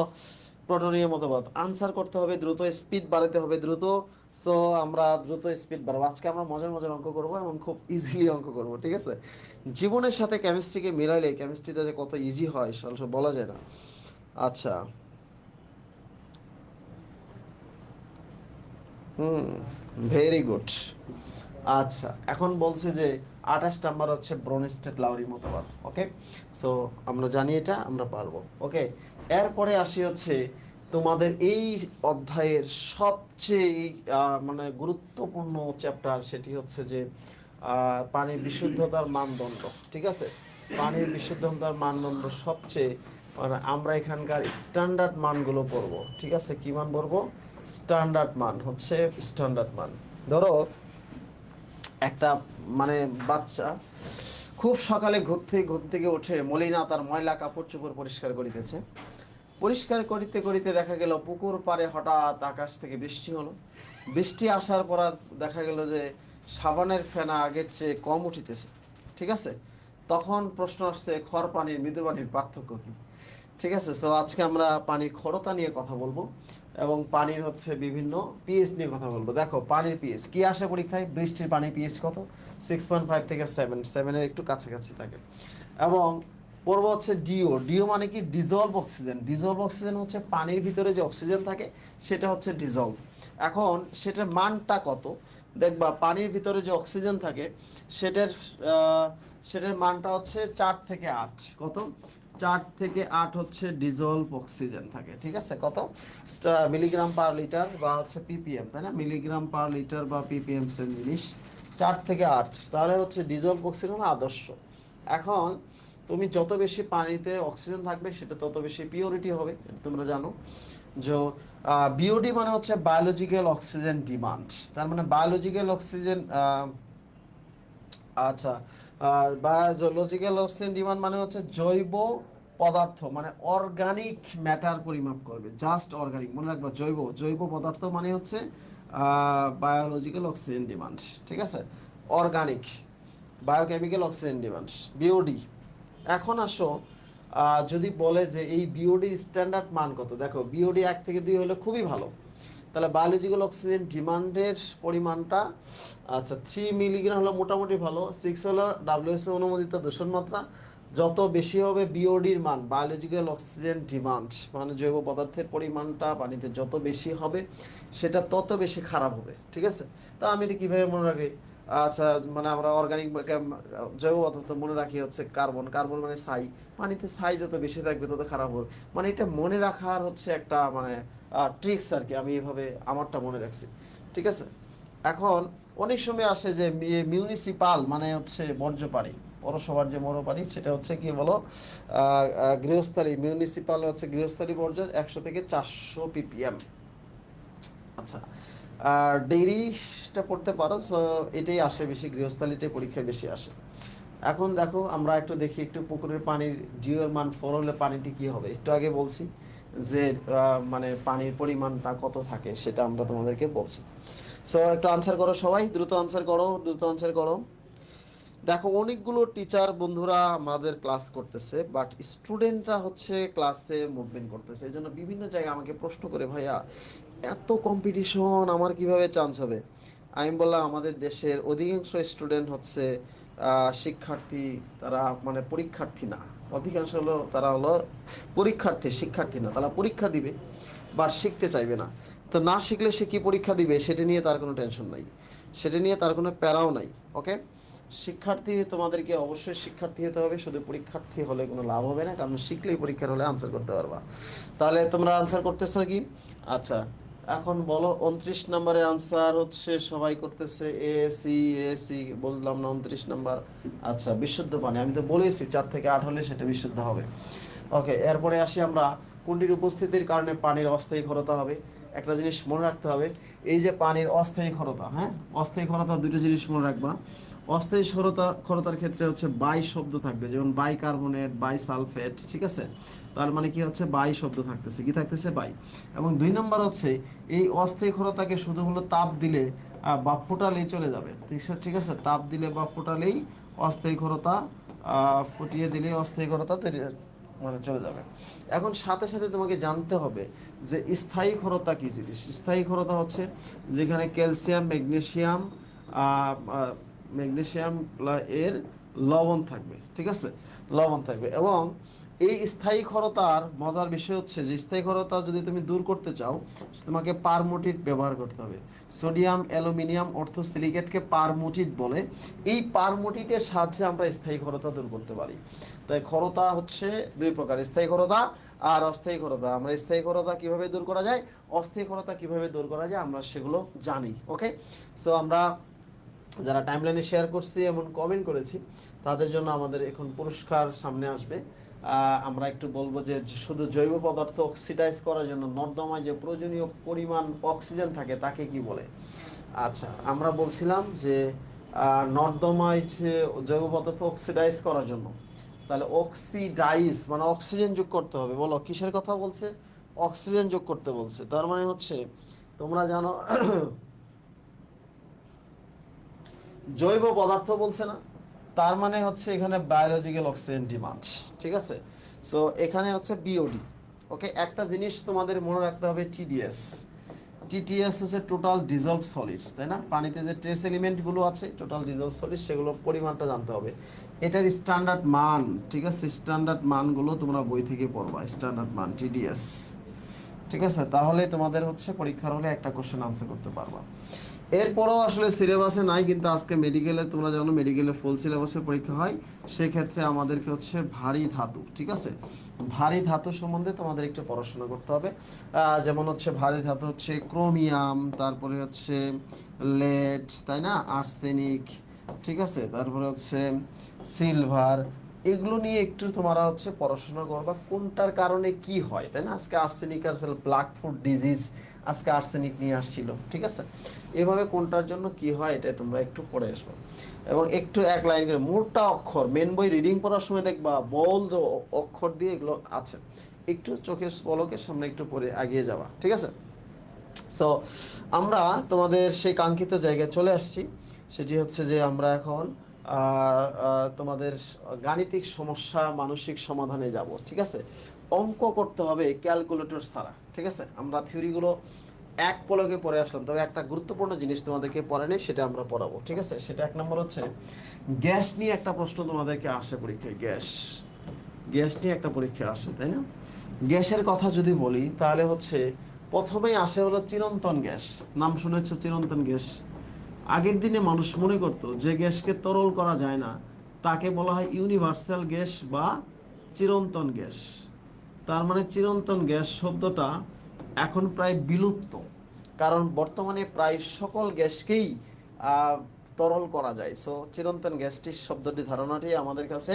প্রোটনীয় মতবাদ। আনসার করতে হবে দ্রুত, স্পিড বাড়াতে হবে দ্রুত। সো আমরা দ্রুত স্পিড বাড়াবো। আজকে আমরা মজার মজার অঙ্ক করবো এবং খুব ইজিলি অঙ্ক করবো, ঠিক আছে? জীবনের সাথে কেমিস্ট্রিকে মিলাইলে কেমিস্ট্রিতে যে কত ইজি হয় আসলে বলা যায় না। আচ্ছা, হুম, ভেরি গুড। আচ্ছা, এখন বলছে যে 28 নাম্বার হচ্ছে ব্রনস্টেড লাউরি মতবাদ। ওকে, সো আমরা জানি এটা, আমরা পারবো। ওকে, এরপরে আসি হচ্ছে তোমাদের এই অধ্যায়ের সবচেয়ে মানে গুরুত্বপূর্ণ চ্যাপ্টার, সেটি হচ্ছে যে পানির বিশুদ্ধতার মানদণ্ড। ঠিক আছে, পানির বিশুদ্ধতার মানদণ্ড সবচেয়ে, মানে আমরা এখানকার স্ট্যান্ডার্ড মানগুলো পড়বো। ঠিক আছে, কি মান পড়বো? স্ট্যান্ডার্ড মান, হচ্ছে স্ট্যান্ডার্ড মান। ধরো একটা মানে বাচ্চা খুব সকালে ঘুম থেকে উঠে মলিনা তার ময়লা কাপড় চোপড় পরিষ্কার করিতেছে। পরিষ্কার করিতে করিতে দেখা গেল পুকুর পাড়ে হঠাৎ আকাশ থেকে বৃষ্টি হলো। বৃষ্টি আসার পর দেখা গেল যে সাবানের ফেনা আগের চেয়ে কম উঠিতেছে। ঠিক আছে, তখন প্রশ্ন আসছে খর পানির মৃদু পানির পার্থক্য কি। ঠিক আছে, সো আজকে আমরা পানির ক্ষরতা নিয়ে কথা বলবো এবং পানির হচ্ছে বিভিন্ন পিএইচ নিয়ে কথা বলবো। দেখো পানির পিএইচ কি আসে পরীক্ষায়, বৃষ্টির পানির পিএইচ কত, 6.5 থেকে 7 একটু কাছাকাছি থাকে। এবং পড়বো হচ্ছে ডিও। ডিও মানে কি, ডিজলভ অক্সিজেন। ডিজলভ অক্সিজেন হচ্ছে পানির ভিতরে যে অক্সিজেন থাকে সেটা হচ্ছে ডিজলভ। এখন সেটার মানটা কত, দেখবা পানির ভিতরে যে অক্সিজেন থাকে সেটার সেটার মানটা হচ্ছে 4 থেকে 8। কত, 4 থেকে 8 হচ্ছে ডিজলভ অক্সিজেন থাকে। ঠিক আছে, কত মিলিগ্রাম পার লিটার বা হচ্ছে পিপিএম, তাই না, মিলিগ্রাম পার লিটার বা পিপিএম সেম জিনিস, 4 থেকে 8, তাহলে হচ্ছে ডিজলভ অক্সিজেন আদর্শ। এখন তুমি যত বেশি পানিতে অক্সিজেন থাকবে সেটা তত বেশি পিওরিটি হবে, এটা তোমরা জানো। যে বিওডি মানে হচ্ছে বায়োলজিক্যাল অক্সিজেন ডিমান্ড, তার মানে বায়োলজিক্যাল অক্সিজেন, আচ্ছা, বায়োলজিক্যাল অক্সিজেন ডিমান্ড মানে হচ্ছে জৈব পদার্থ, মানে অর্গানিক ম্যাটার পরিমাপ করবে, জাস্ট অর্গানিক, মনে রাখবা জৈব জৈব পদার্থ মানে হচ্ছে বায়োলজিক্যাল অক্সিজেন ডিমান্ড। ঠিক আছে, organic biochemical oxygen demand, BOD. এখন আসো, যদি বলে যে এই বিওডি স্ট্যান্ডার্ড মান কত, দেখো বিওডি 1 থেকে 2 হলে খুবই ভালো, তাহলে বায়োলজিক্যাল অক্সিজেন ডিমান্ডের পরিমাণটা, আচ্ছা 3 মিলিগ্রাম হলো মোটামুটি ভালো, 6 হলো ডাব্লিউএসও অনুমোদিত দূষণ মাত্রা। যত বেশি হবে বিওডির মান, বায়োলজিক্যাল অক্সিজেন ডিমান্ড মানে জৈব পদার্থের পরিমাণটা পানিতে যত বেশি হবে সেটা তত বেশি খারাপ হবে। ঠিক আছে, তা আমি এটা কীভাবে মনে রাখি, আচ্ছা মানে আমরা অর্গানিক জৈব পদার্থ মনে রাখি হচ্ছে কার্বন, কার্বন মানে ছাই, পানিতে ছাই যত বেশি থাকবে তত খারাপ হবে, মানে এটা মনে রাখার হচ্ছে একটা মানে ট্রিক্স আর কি, আমি এভাবে আমারটা মনে রাখছি। ঠিক আছে, এখন অনেক সময় আসে যে মিউনিসিপাল মানে হচ্ছে বর্জ্য পানি, পৌরসভার যে মরো পানি সেটা হচ্ছে কি বলো, গৃহস্থালী, মিউনিসিপাল হচ্ছে গৃহস্থালী বর্জ্য 100 থেকে 400 ppm। আচ্ছা, আর ডেইরিটা পড়তে পারো, সো এটাই আসে বেশি, গৃহস্থালীটাই পরীক্ষায় বেশি আসে। এখন দেখো আমরা একটু দেখি, একটু পুকুরের পানির ডিওর মান 4 হলে পানিটি কি হবে, একটু আগে বলছি যে মানে পানির পরিমাণটা কত থাকে সেটা আমরা তোমাদেরকে বলছি। সো একটু আনসার করো সবাই, দ্রুত আনসার করো, দ্রুত আনসার করো। দেখো অনেকগুলো টিচার বন্ধুরা আমাদের ক্লাস করতেছে, বাট স্টুডেন্টরা হচ্ছে ক্লাসে মুভমেন্ট করতেছে, এই জন্য বিভিন্ন জায়গায় আমাকে প্রশ্ন করে, ভাইয়া এত কম্পিটিশন আমার কিভাবে চান্স হবে। আমি বললাম আমাদের দেশের অধিকাংশ স্টুডেন্ট হচ্ছে শিক্ষার্থী, তারা মানে পরীক্ষার্থী না, অধিকাংশ হলো তারা হলো পরীক্ষার্থী, শিক্ষার্থী না, তারা পরীক্ষা দিবে বাট শিখতে চাইবে না। তো না শিখলে সে কি পরীক্ষা দিবে সেটা নিয়ে তার কোনো টেনশন নাই, সেটা নিয়ে তার কোনো প্যারাও নাই। ওকে, শিক্ষার্থী তোমাদেরকে অবশ্যই শিক্ষার্থী হতে হবে, শুধু পরীক্ষার্থী হলে কোনো লাভ হবে না, কারণ শিখলেই পরীক্ষার হলে আনসার করতে পারবা। তাহলে তোমরা আনসার করতেছো কি? আচ্ছা, এখন বলো 29 নম্বরের আনসার হচ্ছে সবাই করতেছে এ সি বললাম না 29 নাম্বার। আচ্ছা, বিশুদ্ধ পানি, আমি তো বলেছি 4 থেকে 8 হলে সেটা বিশুদ্ধ হবে। ওকে, এরপরে আসি আমরা, কোনটির উপস্থিতির কারণে পানির অস্থায়ী ক্ষরতা হবে। একটা জিনিস মনে রাখতে হবে, এই যে পানির অস্থায়ী ক্ষরতা, হ্যাঁ অস্থায়ী ক্ষরতা দুটো জিনিস মনে রাখবা। অস্থায়ী ক্ষরতার ক্ষেত্রে হচ্ছে বাই শব্দ থাকবে, যেমন বাইকার্বনেট, বাই সালফেট। ঠিক আছে, তার মানে কি হচ্ছে বাই শব্দ থাকতেছে, কি থাকতেছে বাই। এবং 2 নম্বর হচ্ছে এই অস্থায়ী ক্ষরতাকে শুধু হলো তাপ দিলে বা ফোটালেই চলে যাবে। ঠিক আছে, তাপ দিলে বা ফোটালেই অস্থায়ী ক্ষরতা, ফুটিয়ে দিলেই অস্থায়ী ক্ষরতা তৈরি মানে চলে যাবে। এখন সাথে সাথে তোমাকে জানতে হবে যে স্থায়ী ক্ষরতা কি জিনিস। স্থায়ী ক্ষরতা হচ্ছে যেখানে ক্যালসিয়াম, ম্যাগনেসিয়াম, ম্যাগনেসিয়াম এর লবণ থাকবে। ঠিক আছে, লবণ থাকবে। এবং এই স্থায়ী ক্ষরতার মজার বিষয় হচ্ছে যে স্থায়ী ক্ষরতা যদি তুমি দূর করতে চাও তোমাকে পারমোটিট ব্যবহার করতে হবে। সোডিয়াম অ্যালুমিনিয়াম অর্থোসিলিকেটকে পারমোটিট বলে। এই পারমোটিটের সাহায্যে আমরা স্থায়ী ক্ষরতা দূর করতে পারি। তাই ক্ষরতা হচ্ছে 2 প্রকার, স্থায়ী ক্ষরতা আর অস্থায়ী ক্ষরতা। আমরা স্থায়ী ক্ষরতা কিভাবে দূর করা যায়, অস্থায়ী ক্ষরতা কিভাবে দূর করা যায় আমরা সেগুলো জানি। ওকে, সো আমরা যারা টাইমলাইনে শেয়ার করছি এমন কমেন্ট করেছি তাদের জন্য আমাদের এখন পুরস্কার সামনে আসবে। আমরা একটু বলবো যে শুধু জৈব পদার্থ অক্সিডাইজ করার জন্য নর্দমায় যে প্রয়োজনীয় পরিমাণ অক্সিজেন থাকে তাকে কি বলে। আচ্ছা, আমরা বলছিলাম যে নর্দমা হচ্ছে জৈব পদার্থ অক্সিডাইজ করার জন্য। তাহলে অক্সিডাইজ মানে অক্সিজেন যোগ করতে হবে। বলো কিসের কথা বলছে? অক্সিজেন যোগ করতে বলছে। তার মানে হচ্ছে তোমরা জানো জৈব পদার্থ বলছে না, তার মানে হচ্ছে এখানে বায়োলজিক্যাল অক্সিজেন ডিমান্ড। ঠিক আছে, সো এখানে হচ্ছে বিওডি। ওকে, একটা জিনিস তোমাদের মনে রাখতে হবে, টিডিএস। টিটিএস হচ্ছে টোটাল ডিজলভ সলিডস, তাই না? পানিতে যে ট্রেস এলিমেন্টগুলো আছে টোটাল ডিজলভ সলিডস, সেগুলোর পরিমাণটা জানতে হবে। এটার স্ট্যান্ডার্ড মান, ঠিক আছে, স্ট্যান্ডার্ড মানগুলো তোমরা বই থেকে পড়বা, স্ট্যান্ডার্ড মান টিডিএস। ঠিক আছে, তাহলে তোমাদের হচ্ছে পরীক্ষার হলে একটা কোশ্চেন আনসার করতে পারবা। এরপরও আসলে সিলেবাসে নাই, কিন্তু আজকে মেডিকেলে তোমরা জানো মেডিকেলে ফুল সিলেবাসে পরীক্ষা হয়, সেক্ষেত্রে আমাদেরকে হচ্ছে ভারী ধাতু, ঠিক আছে, ভারী ধাতু সম্বন্ধে তোমাদের একটু পড়াশোনা করতে হবে। যেমন হচ্ছে ভারী ধাতু হচ্ছে ক্রোমিয়াম, তারপরে হচ্ছে লেড, তাই না, আর্সেনিক, ঠিক আছে, তারপরে হচ্ছে সিলভার। এগুলো নিয়ে একটু তোমরা হচ্ছে পড়াশোনা করবা, কোনটার কারণে কি হয়, তাই না? আজকে আর্সেনিক আর ব্ল্যাক ফুড ডিজিজ, আজকে আর্সেনিক নিয়ে আসছিল, ঠিক আছে। এভাবে কোনটার জন্য কি হয় এটা তোমরা একটু পড়ে আসবো, এবং একটু এক লাইন করে মোটা অক্ষর, মেন বই রিডিং পড়ার সময় দেখবা বোল্ড অক্ষর দিয়ে এগুলো আছে, একটু চোখের পলকের সামনে একটু পড়ে এগিয়ে যাওয়া, ঠিক আছে। সো আমরা তোমাদের সেই কাঙ্ক্ষিত জায়গায় চলে আসছি, সেটি হচ্ছে যে আমরা এখন তোমাদের গাণিতিক সমস্যা মানসিক সমাধানে যাব, ঠিক আছে। অঙ্ক করতে হবে ক্যালকুলেটর ছাড়া, ঠিক আছে। আমরা থিওরিগুলো এক পলকে পড়ে আসলাম, তবে একটা গুরুত্বপূর্ণ জিনিস তোমাদেরকে পড়ে নেই, সেটা আমরা পড়াবো, ঠিক আছে। সেটা এক নম্বর হচ্ছে গ্যাস নিয়ে একটা প্রশ্ন তোমাদেরকে আসে পরীক্ষায়, গ্যাস, গ্যাস নিয়ে একটা পরীক্ষা আসে, তাই না? গ্যাসের কথা যদি বলি তাহলে হচ্ছে প্রথমেই আসে হলো চিরন্তন গ্যাস। নাম শুনেছ চিরন্তন গ্যাস? আগের দিনে মানুষ মনে করত যে গ্যাসকে তরল করা যায় না, তাকে বলা হয় ইউনিভার্সাল গ্যাস বা চিরন্তন গ্যাস। তার মানে চিরন্তন গ্যাস শব্দটা এখন প্রায় বিলুপ্ত, কারণ বর্তমানে প্রায় সকল গ্যাসকেই তরল করা যায়। সো চিরন্তন গ্যাসটির শব্দটি ধারণাটি আমাদের কাছে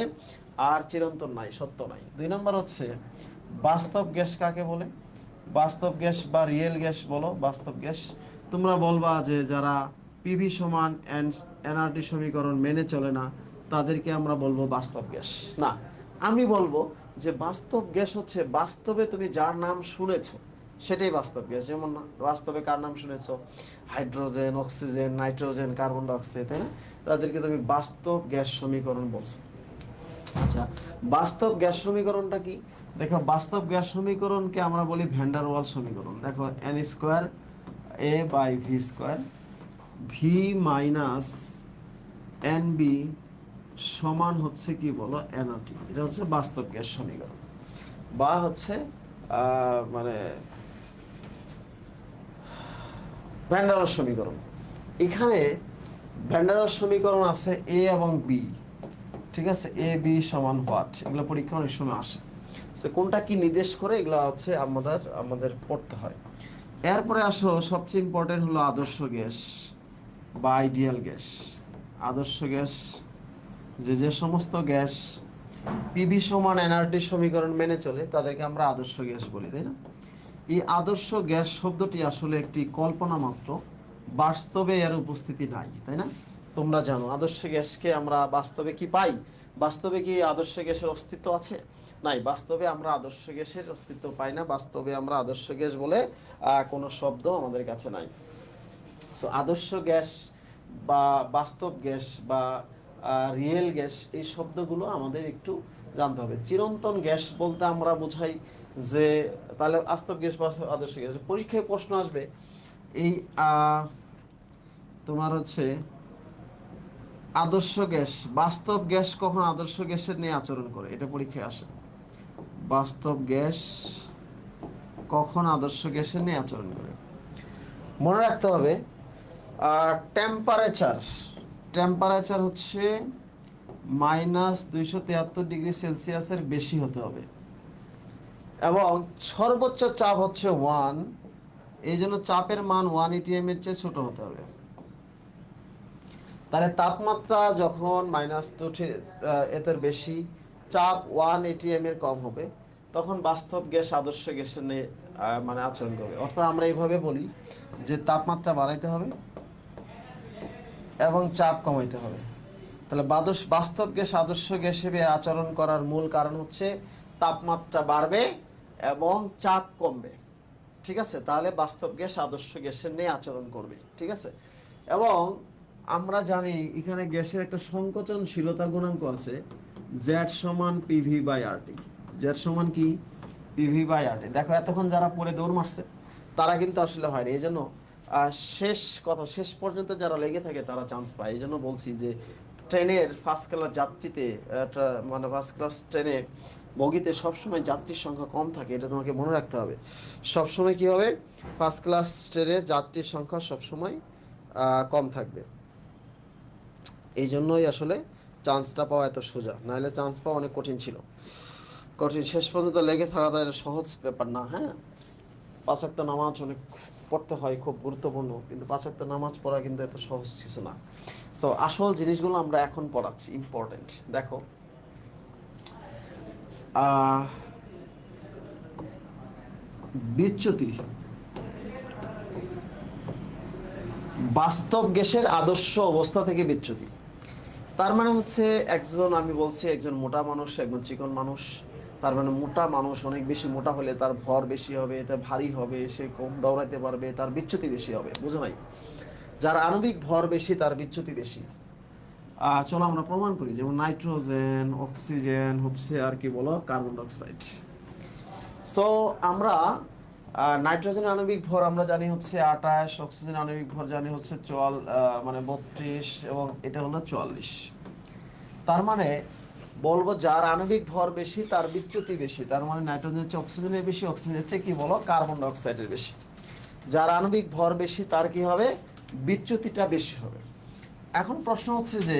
আর চিরন্তন নাই, সত্য নাই। দুই নম্বর হচ্ছে বাস্তব গ্যাস কাকে বলে? বাস্তব গ্যাস বা রিয়েল গ্যাস বলো, বাস্তব গ্যাস। তোমরা বলবা যে যারা পিভি সমান এনআরটি সমীকরণ মেনে চলে না, তাদেরকে আমরা বলবো বাস্তব গ্যাস। না, আমি বলবো যে বাস্তব গ্যাস হচ্ছে বাস্তবে তুমি যার নাম শুনেছো সেটাই বাস্তব গ্যাস। যেমন বাস্তবে কার নাম শুনেছো? Hydrogen, oxygen, nitrogen, carbon dioxide, তাই না? তাদেরকে তুমি বাস্তব গ্যাস সমীকরণ বলছো। আচ্ছা, বাস্তব গ্যাস সমীকরণটা কি? দেখো, বাস্তব গ্যাস সমীকরণকে আমরা বলি ভ্যান ডার ওয়াল সমীকরণ। দেখো, n square a by v square v minus n b সমান হচ্ছে কি বলো, এনআরটি। এটা হচ্ছে বাস্তব গ্যাস সমীকরণ, বা হচ্ছে মানে ভ্যান ডার ওয়াল সমীকরণ। এখানে ভ্যান ডার ওয়াল সমীকরণ আছে এ এবং বি, ঠিক আছে। এ বি সমান হোয়াট, এগুলো পরীক্ষা অনেক সময় আসে। কোনটা কি নির্দেশ করে এগুলো হচ্ছে আমাদের পড়তে হয়। এরপরে আসো সবচেয়ে ইম্পর্টেন্ট হলো আদর্শ গ্যাস বা আইডিয়াল গ্যাস। আদর্শ গ্যাস, যে সমস্ত গ্যাস পিভি সমান এনআরটি সমীকরণ মেনে চলে তাদেরকে আমরা আদর্শ গ্যাস বলি, তাই না? এই আদর্শ গ্যাস শব্দটি আসলে একটি কল্পনা মাত্র, বাস্তবে এর উপস্থিতি নাই, তাই না? তোমরা জানো আদর্শ গ্যাসকে আমরা বাস্তবে কি পাই? বাস্তবে কি আদর্শ গ্যাসের অস্তিত্ব আছে? নাই, বাস্তবে আমরা আদর্শ গ্যাসের অস্তিত্ব পাই না। বাস্তবে আমরা আদর্শ গ্যাস বলে কোনো শব্দ আমাদের কাছে নাই। সো আদর্শ গ্যাস বা বাস্তব গ্যাস বা রিয়েল গ্যাস, এই শব্দগুলো আমাদের একটু জানতে হবে। চিরন্তন গ্যাস বলতে আমরা বোঝাই যে, তাহলে বাস্তব গ্যাস বা আদর্শ গ্যাস পরীক্ষায় প্রশ্ন আসবে। এই তোমার হচ্ছে আদর্শ গ্যাস, বাস্তব গ্যাস কখন আদর্শ গ্যাসের নিয়ে আচরণ করে, এটা পরীক্ষায় আসে। বাস্তব গ্যাস কখন আদর্শ গ্যাসের নিয়ে আচরণ করে? মনে রাখতে হবে টেম্পারেচার, টেম্পারেচার হচ্ছে -273°C বেশি হতে হবে, এবং সর্বোচ্চ চাপ হচ্ছে 1, এই জন্য চাপের মান 1 atm এর চেয়ে ছোট হতে হবে। তাহলে তাপমাত্রা যখন এর বেশি, চাপ 1 atm এর কম হবে, তখন বাস্তব গ্যাস আদর্শ গ্যাসের নিয়ে মানে আচরণ করবে। অর্থাৎ আমরা এইভাবে বলি যে তাপমাত্রা বাড়াইতে হবে, এবং চাপ কমাইতে হবে। তাহলে বাস্তব গ্যাস আদর্শ গ্যাস হিসেবে আচরণ করার মূল কারণ হচ্ছে তাপমাত্রা বাড়বে এবং চাপ কমবে। ঠিক আছে, তাহলে বাস্তব গ্যাস আদর্শ গ্যাসের নিয়ে আচরণ করবে। ঠিক আছে, এবং আমরা জানি এখানে গ্যাসের একটা সংকোচনশীলতা গুণাঙ্ক আছে, জেড সমান পিভি বাই আরটি। জেড সমান কি? PV by RT. দেখো এতক্ষণ যারা পড়ে দৌড় মারছে তারা কিন্তু আসলে হয়নি, এই জন্য শেষ পর্যন্ত যারা লেগে থাকে তারা চান্স পায়। এই জন্য বলছি যে ট্রেনের ফার্স্ট ক্লাস যাত্রীতে মানে ফার্স্ট ক্লাস ট্রেনে বগিতে সবসময় যাত্রীর সংখ্যা কম থাকে, এটা তোমাকে মনে রাখতে হবে। সবসময় কি হবে? ফার্স্ট ক্লাস ট্রেনে যাত্রীর সংখ্যা সবসময় কম থাকবে। এই জন্যই আসলে চান্সটা পাওয়া এত সোজা, নাহলে চান্স পাওয়া অনেক কঠিন ছিল। কঠিন, শেষ পর্যন্ত লেগে থাকাটা এটা সহজ ব্যাপার না। হ্যাঁ, 5 ওয়াক্ত নামাজ অনেক পড়তে হয়, খুব গুরুত্বপূর্ণ, কিন্তু 5 ওয়াক্ত নামাজ পড়া কিন্তু এত সহজ কিছু না। সো আসল জিনিসগুলো আমরা এখন পড়াচ্ছি, ইম্পর্টেন্ট। দেখো বিচ্যুতি, বাস্তব গ্যাসের আদর্শ অবস্থা থেকে বিচ্যুতি। তার মানে হচ্ছে একজন, আমি বলছি একজন মোটা মানুষ, একজন চিকন মানুষ। তার মানে মোটা মানুষ অনেক বেশি মোটা হলে তার ভর বেশি হবে, তার ভারী হবে, সে কম দৌড়াইতে পারবে, তার বিচ্যুতি বেশি হবে। বুঝো নাই? যার আণবিক ভর বেশি তার বিচ্যুতি বেশি। চলো আমরা প্রমাণ করি। যেমন নাইট্রোজেন, অক্সিজেন হচ্ছে আর কি বলো, কার্বন ডাইঅক্সাইড। সো আমরা নাইট্রোজেন আণবিক ভর আমরা জানি হচ্ছে 28, অক্সিজেন আণবিক ভর জানি হচ্ছে 32 এবং এটা হলো 44। তার মানে বলবো যার আণবিক ভর বেশি তার বিচ্যুতি বেশি। তার মানে নাইট্রোজেন হচ্ছে অক্সিজেনের বেশি, অক্সিজেন হচ্ছে কি বলো, কার্বন ডাইঅক্সাইডের বেশি। যার আণবিক ভর বেশি তার কি হবে? বিচ্যুতিটা বেশি হবে। এখন প্রশ্ন হচ্ছে যে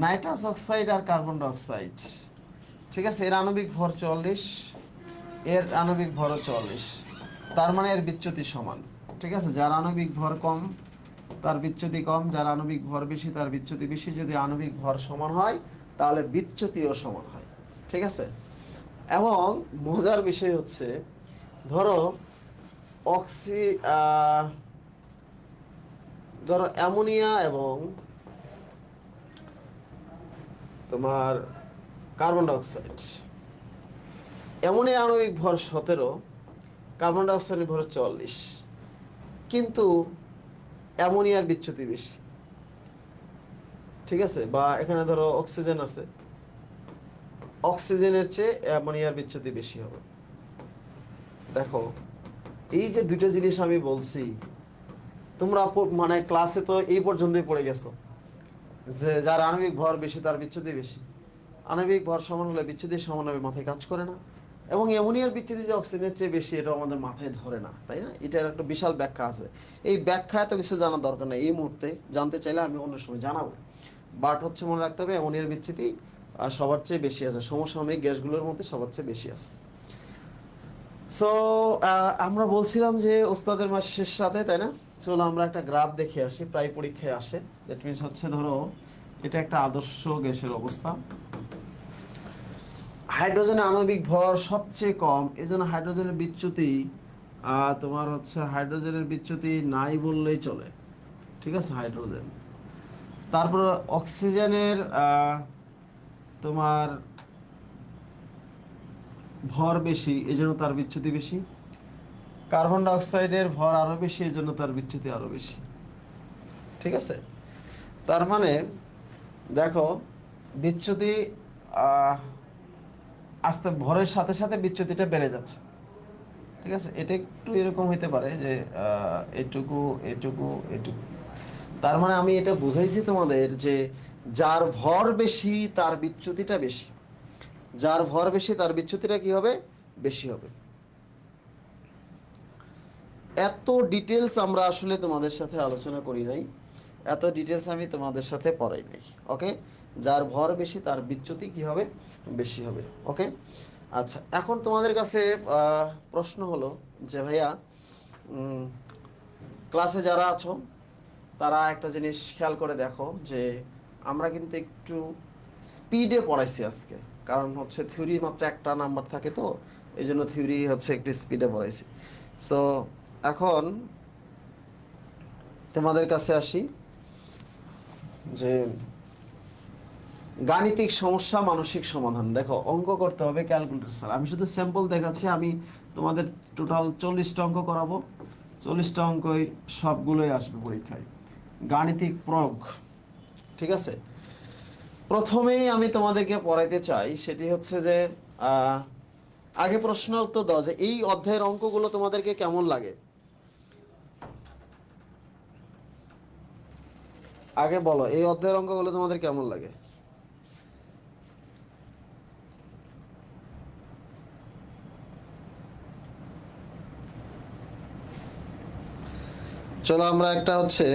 নাইট্রাস অক্সাইড আর কার্বন ডাইঅক্সাইড, ঠিক আছে, এর আণবিক ভর 44, এর আণবিক ভরও 44, তার মানে এর বিচ্যুতি সমান। ঠিক আছে, যার আণবিক ভর কম তার বিচ্যুতি কম, যার আণবিক ভর বেশি তার বিচ্যুতি বেশি। যদি আণবিক ভর সমান হয় তাহলে বিচ্যুতিও সমান হয়। ঠিক আছে, এবং মজার বিষয় হচ্ছে ধরো অক্সি ধরো অ্যামোনিয়া এবং তোমার কার্বন ডাইঅক্সাইড, অ্যামোনিয়া আণবিক ভর 17, কার্বন ডাইঅক্সাইডের ভর 44, কিন্তু অ্যামোনিয়ার বিচ্যুতি বেশি। ঠিক আছে, বা এখানে ধরো অক্সিজেন আছে, অক্সিজেনের চেয়ে অ্যামোনিয়ার বিচ্যুতি বেশি হবে। দেখো এই যে দুইটা জিনিস আমি বলছি, তোমরা মানে ক্লাসে তো এই পর্যন্তই পড়ে গেছো যে যার আণবিক ভর বেশি তার বিচ্যুতি বেশি, আণবিক ভর সমান হলে বিচ্যুতি সমান হবে, মাথায় কাজ করে না। এবং অ্যামোনিয়ার বিচ্যুতি যে অক্সিজেনের চেয়ে বেশি, এটা আমাদের মাথায় ধরে না, তাই না? এটার একটা বিশাল ব্যাখ্যা আছে। এই ব্যাখ্যা এত কিছু জানার দরকার নেই এই মুহূর্তে, জানতে চাইলে আমি অন্য সময় জানাবো। বাট হচ্ছে মনে রাখতে হবে অ্যামোনিয়ার বিচ্যুতি সবার চেয়ে বেশি আছে, সমসাময়িক গ্যাসগুলোর মধ্যে সবার চেয়ে বেশি আছে। সো আমরা বলছিলাম যে ওস্তাদের মাস শেষ সাথে, তাই না? চলো আমরা একটা গ্রাফ দেখে আসি, প্রায় পরীক্ষায় আসে। দ্যাট মিনস হচ্ছে ধরো এটা একটা আদর্শ গ্যাসের অবস্থা, হাইড্রোজেনের আণবিক ভর সবচেয়ে কম, এই জন্য হাইড্রোজেনের বিচ্যুতি তোমার হচ্ছে হাইড্রোজেনের বিচ্যুতি নাই বললেই চলে। ঠিক আছে, হাইড্রোজেন। তারপর অক্সিজেনের তোমার ভর বেশি, এই জন্য তার বিচ্যুতি বেশি। কার্বন ডাইঅক্সাইডের ভর আরো বেশি, এই জন্য তার বিচ্যুতি আরো বেশি। ঠিক আছে, তার মানে দেখো বিচ্যুতি আস্তে ভরের সাথে সাথে বিচ্যুতিটা বেড়ে যাচ্ছে। ঠিক আছে, এটা একটু এরকম হইতে পারে যে এটুকু এটুকু এটুকু। তার মানে আমি এটা বুঝাইছি তোমাদের যে যার ভর বেশি তার বিচ্যুতিটা বেশি, যার ভর বেশি তার বিচ্যুতিটা কি হবে? বেশি হবে। এত ডিটেলস আমরা আসলে তোমাদের সাথে আলোচনা করি নাই, এত ডিটেলস আমি তোমাদের সাথে পড়াই নাই। ওকে, যার ভর বেশি তার বিচ্যুতি কি হবে? বেশি হবে। ওকে, আচ্ছা, এখন তোমাদের কাছে প্রশ্ন হলো যে ভাইয়া ক্লাসে যারা আছো তারা একটা জিনিস খেয়াল করে দেখো যে আমরা কিন্তু একটু স্পিডে পড়াইছি আজকে, কারণ হচ্ছে থিওরি মাত্র একটা নাম্বার থাকে, তো এই জন্য থিওরি হচ্ছে একটু স্পিডে পড়াইছি। সো এখন তোমাদের কাছে আসি, যে গাণিতিক সমস্যা মানসিক সমাধান। দেখো অঙ্ক করতে হবে ক্যালকুলেটর স্যার, আমি শুধু স্যাম্পল দেখাচ্ছি। আমি তোমাদের টোটাল 40টা অঙ্ক করাবো, 40টা অঙ্কই সবগুলোই আসবে পরীক্ষায়। গাণিতিক প্রয়োগ, ঠিক আছে। প্রথমেই আমি তোমাদেরকে পড়াইতে চাই সেটি হচ্ছে যে আগে প্রশ্ন উত্তর দাও যে এই অধ্যায়ের অঙ্কগুলো তোমাদেরকে কেমন লাগে। আগে বলো এই অধ্যায়ের অঙ্কগুলো তোমাদের কেমন লাগে। চলো আমরা একটা হচ্ছে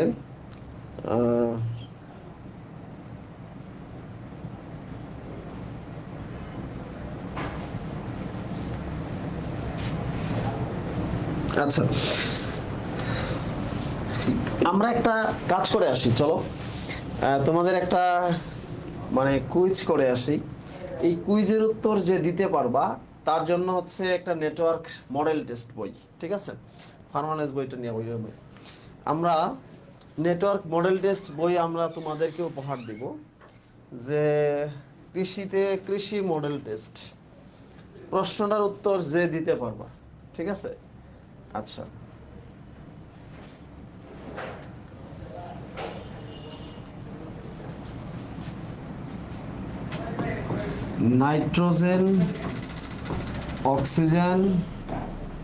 আচ্ছা আমরা একটা কাজ করে আসি, চলো তোমাদের একটা মানে কুইজ করে আসি। এই কুইজের উত্তর যে দিতে পারবা তার জন্য হচ্ছে একটা নেটওয়ার্ক মডেল টেস্ট বই, ঠিক আছে। ফার্মানেস বইটা নিয়ে বই আমরা নেটওয়ার্ক মডেল টেস্ট বই আমরা তোমাদেরকে উপহার দিব, যে কৃষিতে কৃষি মডেল টেস্ট, প্রশ্নটার উত্তর যে দিতে পারবা, ঠিক আছে। আচ্ছা নাইট্রোজেন, অক্সিজেন,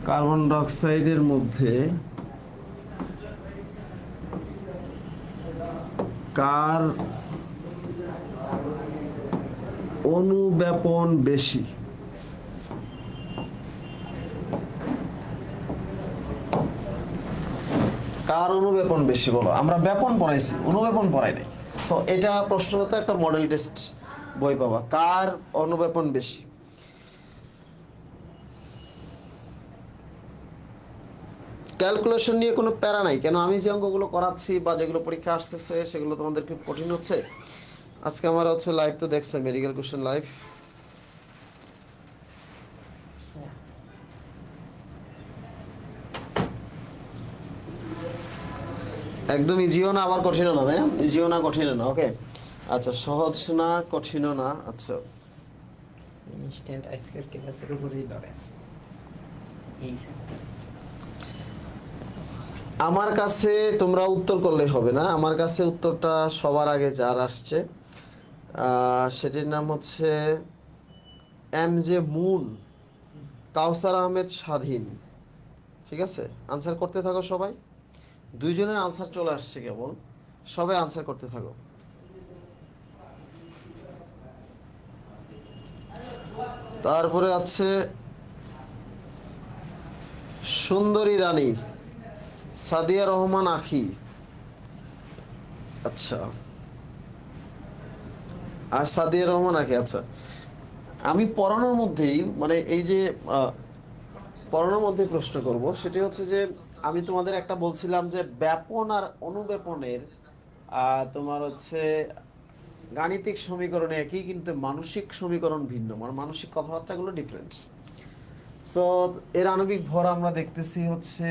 কার্বন ডাইঅক্সাইডের মধ্যে কার অনুব্যাপন বেশি। কার অনুব্যাপন বেশি বলো। আমরা ব্যাপন পড়াইছি, অনুব্যাপন পড়াই নাই। সো এটা প্রশ্নগত একটা মডেল টেস্ট বই পাবা, কার অনুব্যাপন বেশি। ক্যালকুলেশন নিয়ে কোনো প্যারা নাই, কেন আমি যে অঙ্কগুলো করাচ্ছি বা যেগুলো পরীক্ষা আসতেছে সেগুলো তোমাদের খুব কঠিন হচ্ছে। আজকে আমার হচ্ছে লাইভ তো দেখছো, মেডিকেল কোশ্চেন লাইভ। একদম ইজিও না আবার কঠিনও না, তাই না? ইজিও না কঠিনও না, ওকে। আচ্ছা সহজ না কঠিনও না, আচ্ছা ইনস্ট্যান্ট আজকের ক্লাসের উপরেই ধরে এই আমার কাছে তোমরা উত্তর করলে হবে না, আমার কাছে উত্তরটা সবার আগে যার আসছে সেটির নাম হচ্ছে এম জে মুন, কাউসার আহমেদ স্বাধীন, ঠিক আছে। আনসার করতে থাকো সবাই, দুইজনের আনসার চলে আসছে কেবল, সবাই আনসার করতে থাকো। তারপরে আছে সুন্দরী রানী, সাদিয়া রহমান আখি, আচ্ছা আর সাদিয়া রহমান আখি। আচ্ছা আমি পড়ানোর মধ্যেই মানে এই যে পড়ানোর মধ্যে প্রশ্ন করব, সেটি হচ্ছে যে আমি তোমাদের একটা বলছিলাম যে ব্যাপন আর অনুব্যাপনের তোমার হচ্ছে গাণিতিক সমীকরণ একই কিন্তু মানসিক সমীকরণ ভিন্ন, মানে মানসিক কথাবার্তাগুলো ডিফারেন্ট। সো এর আণবিক ভর আমরা দেখতেছি হচ্ছে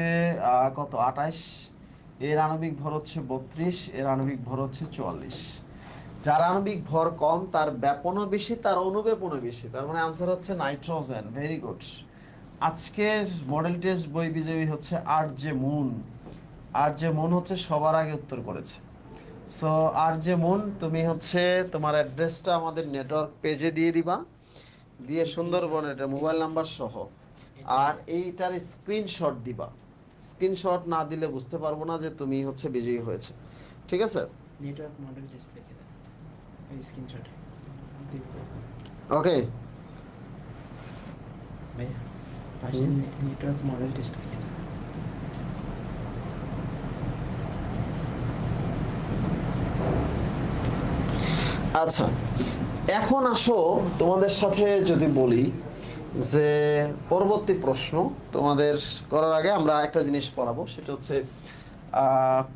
কত 28, এর আণবিক ভর হচ্ছে 32, এর আণবিক ভর হচ্ছে 44। যার আণবিক ভর কম তার ব্যাপনও বেশি, তার অনুব্যাপনও বেশি, তার মানে আনসার হচ্ছে নাইট্রোজেন। Very good. আজকের মডেল টেস্ট বই বিজয়ী হচ্ছে আর জে মুন। আর জে মুন হচ্ছে সবার আগে উত্তর করেছে। সো আর জে মুন তুমি হচ্ছে তোমার অ্যাড্রেসটা আমাদের নেটওয়ার্ক পেজে দিয়ে দিবা, দিয়ে সুন্দরবন এটা মোবাইল নাম্বার সহ, আর এইটার স্ক্রিনশট দিবা। স্ক্রিনশট না দিলে বুঝতে পারবো না যে তুমি হচ্ছে বিজয়ী হয়েছে, ঠিক আছে। নেটওয়ার্ক মডেল টেস্ট লিখে দাও এই স্ক্রিনশটে ওকে ভাইয়া পাশে নেটওয়ার্ক মডেল টেস্ট লিখে দাও। আচ্ছা এখন আসো তোমাদের সাথে যদি বলি যে পরবর্তী প্রশ্ন তোমাদের করার আগে আমরা একটা জিনিস পড়াবো, সেটা হচ্ছে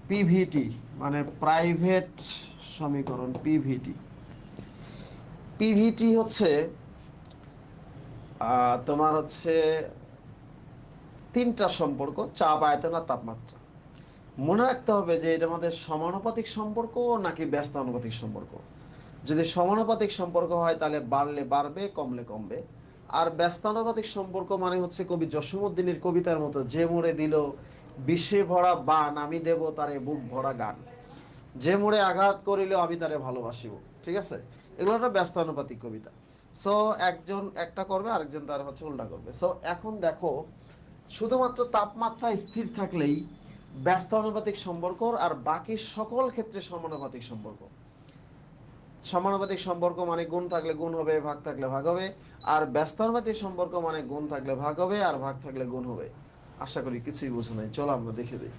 পিভিটি মানে প্রাইভেট সমীকরণ। পিভিটি, পিভিটি হচ্ছে তোমার হচ্ছে তিনটা সম্পর্ক, চাপ, আয়তন আর তাপমাত্রা। মনে রাখতে হবে যে এটা আমাদের সমানুপাতিক সম্পর্ক নাকি ব্যস্তানুপাতিক সম্পর্ক। যদি সমানুপাতিক সম্পর্ক হয় তাহলে বাড়লে বাড়বে, কমলে কমবে। আর ব্যস্তানুপাতিক সম্পর্ক মানে হচ্ছে কবি জসীমউদ্দিনের কবিতার মতো, যে মোড়ে দিল বিষে ভরা বান, আমি দেব তারে বুক ভরা গান, যে মোড়ে আঘাত করিলেও আমি তারে ভালোবাসিব। ঠিক আছে, এগুলো একটা ব্যস্তানুপাতিক কবিতা। সো একজন একটা করবে, আরেকজন তার হচ্ছে উল্টা করবে। সো এখন দেখো, শুধুমাত্র তাপমাত্রা স্থির থাকলেই ব্যস্তানুপাতিক সম্পর্ক, আর বাকি সকল ক্ষেত্রে সমানুপাতিক সম্পর্ক। সমানুপাতিক সম্পর্ক মানে গুণ থাকলে গুণ হবে, ভাগ থাকলে ভাগ হবে। আর ব্যস্তানুপাতিক সম্পর্ক মানে গুণ থাকলে ভাগ হবে, আর ভাগ থাকলে গুণ হবে। আশা করি কিছুই বুঝো নাই। চলো আমরা দেখে দিই।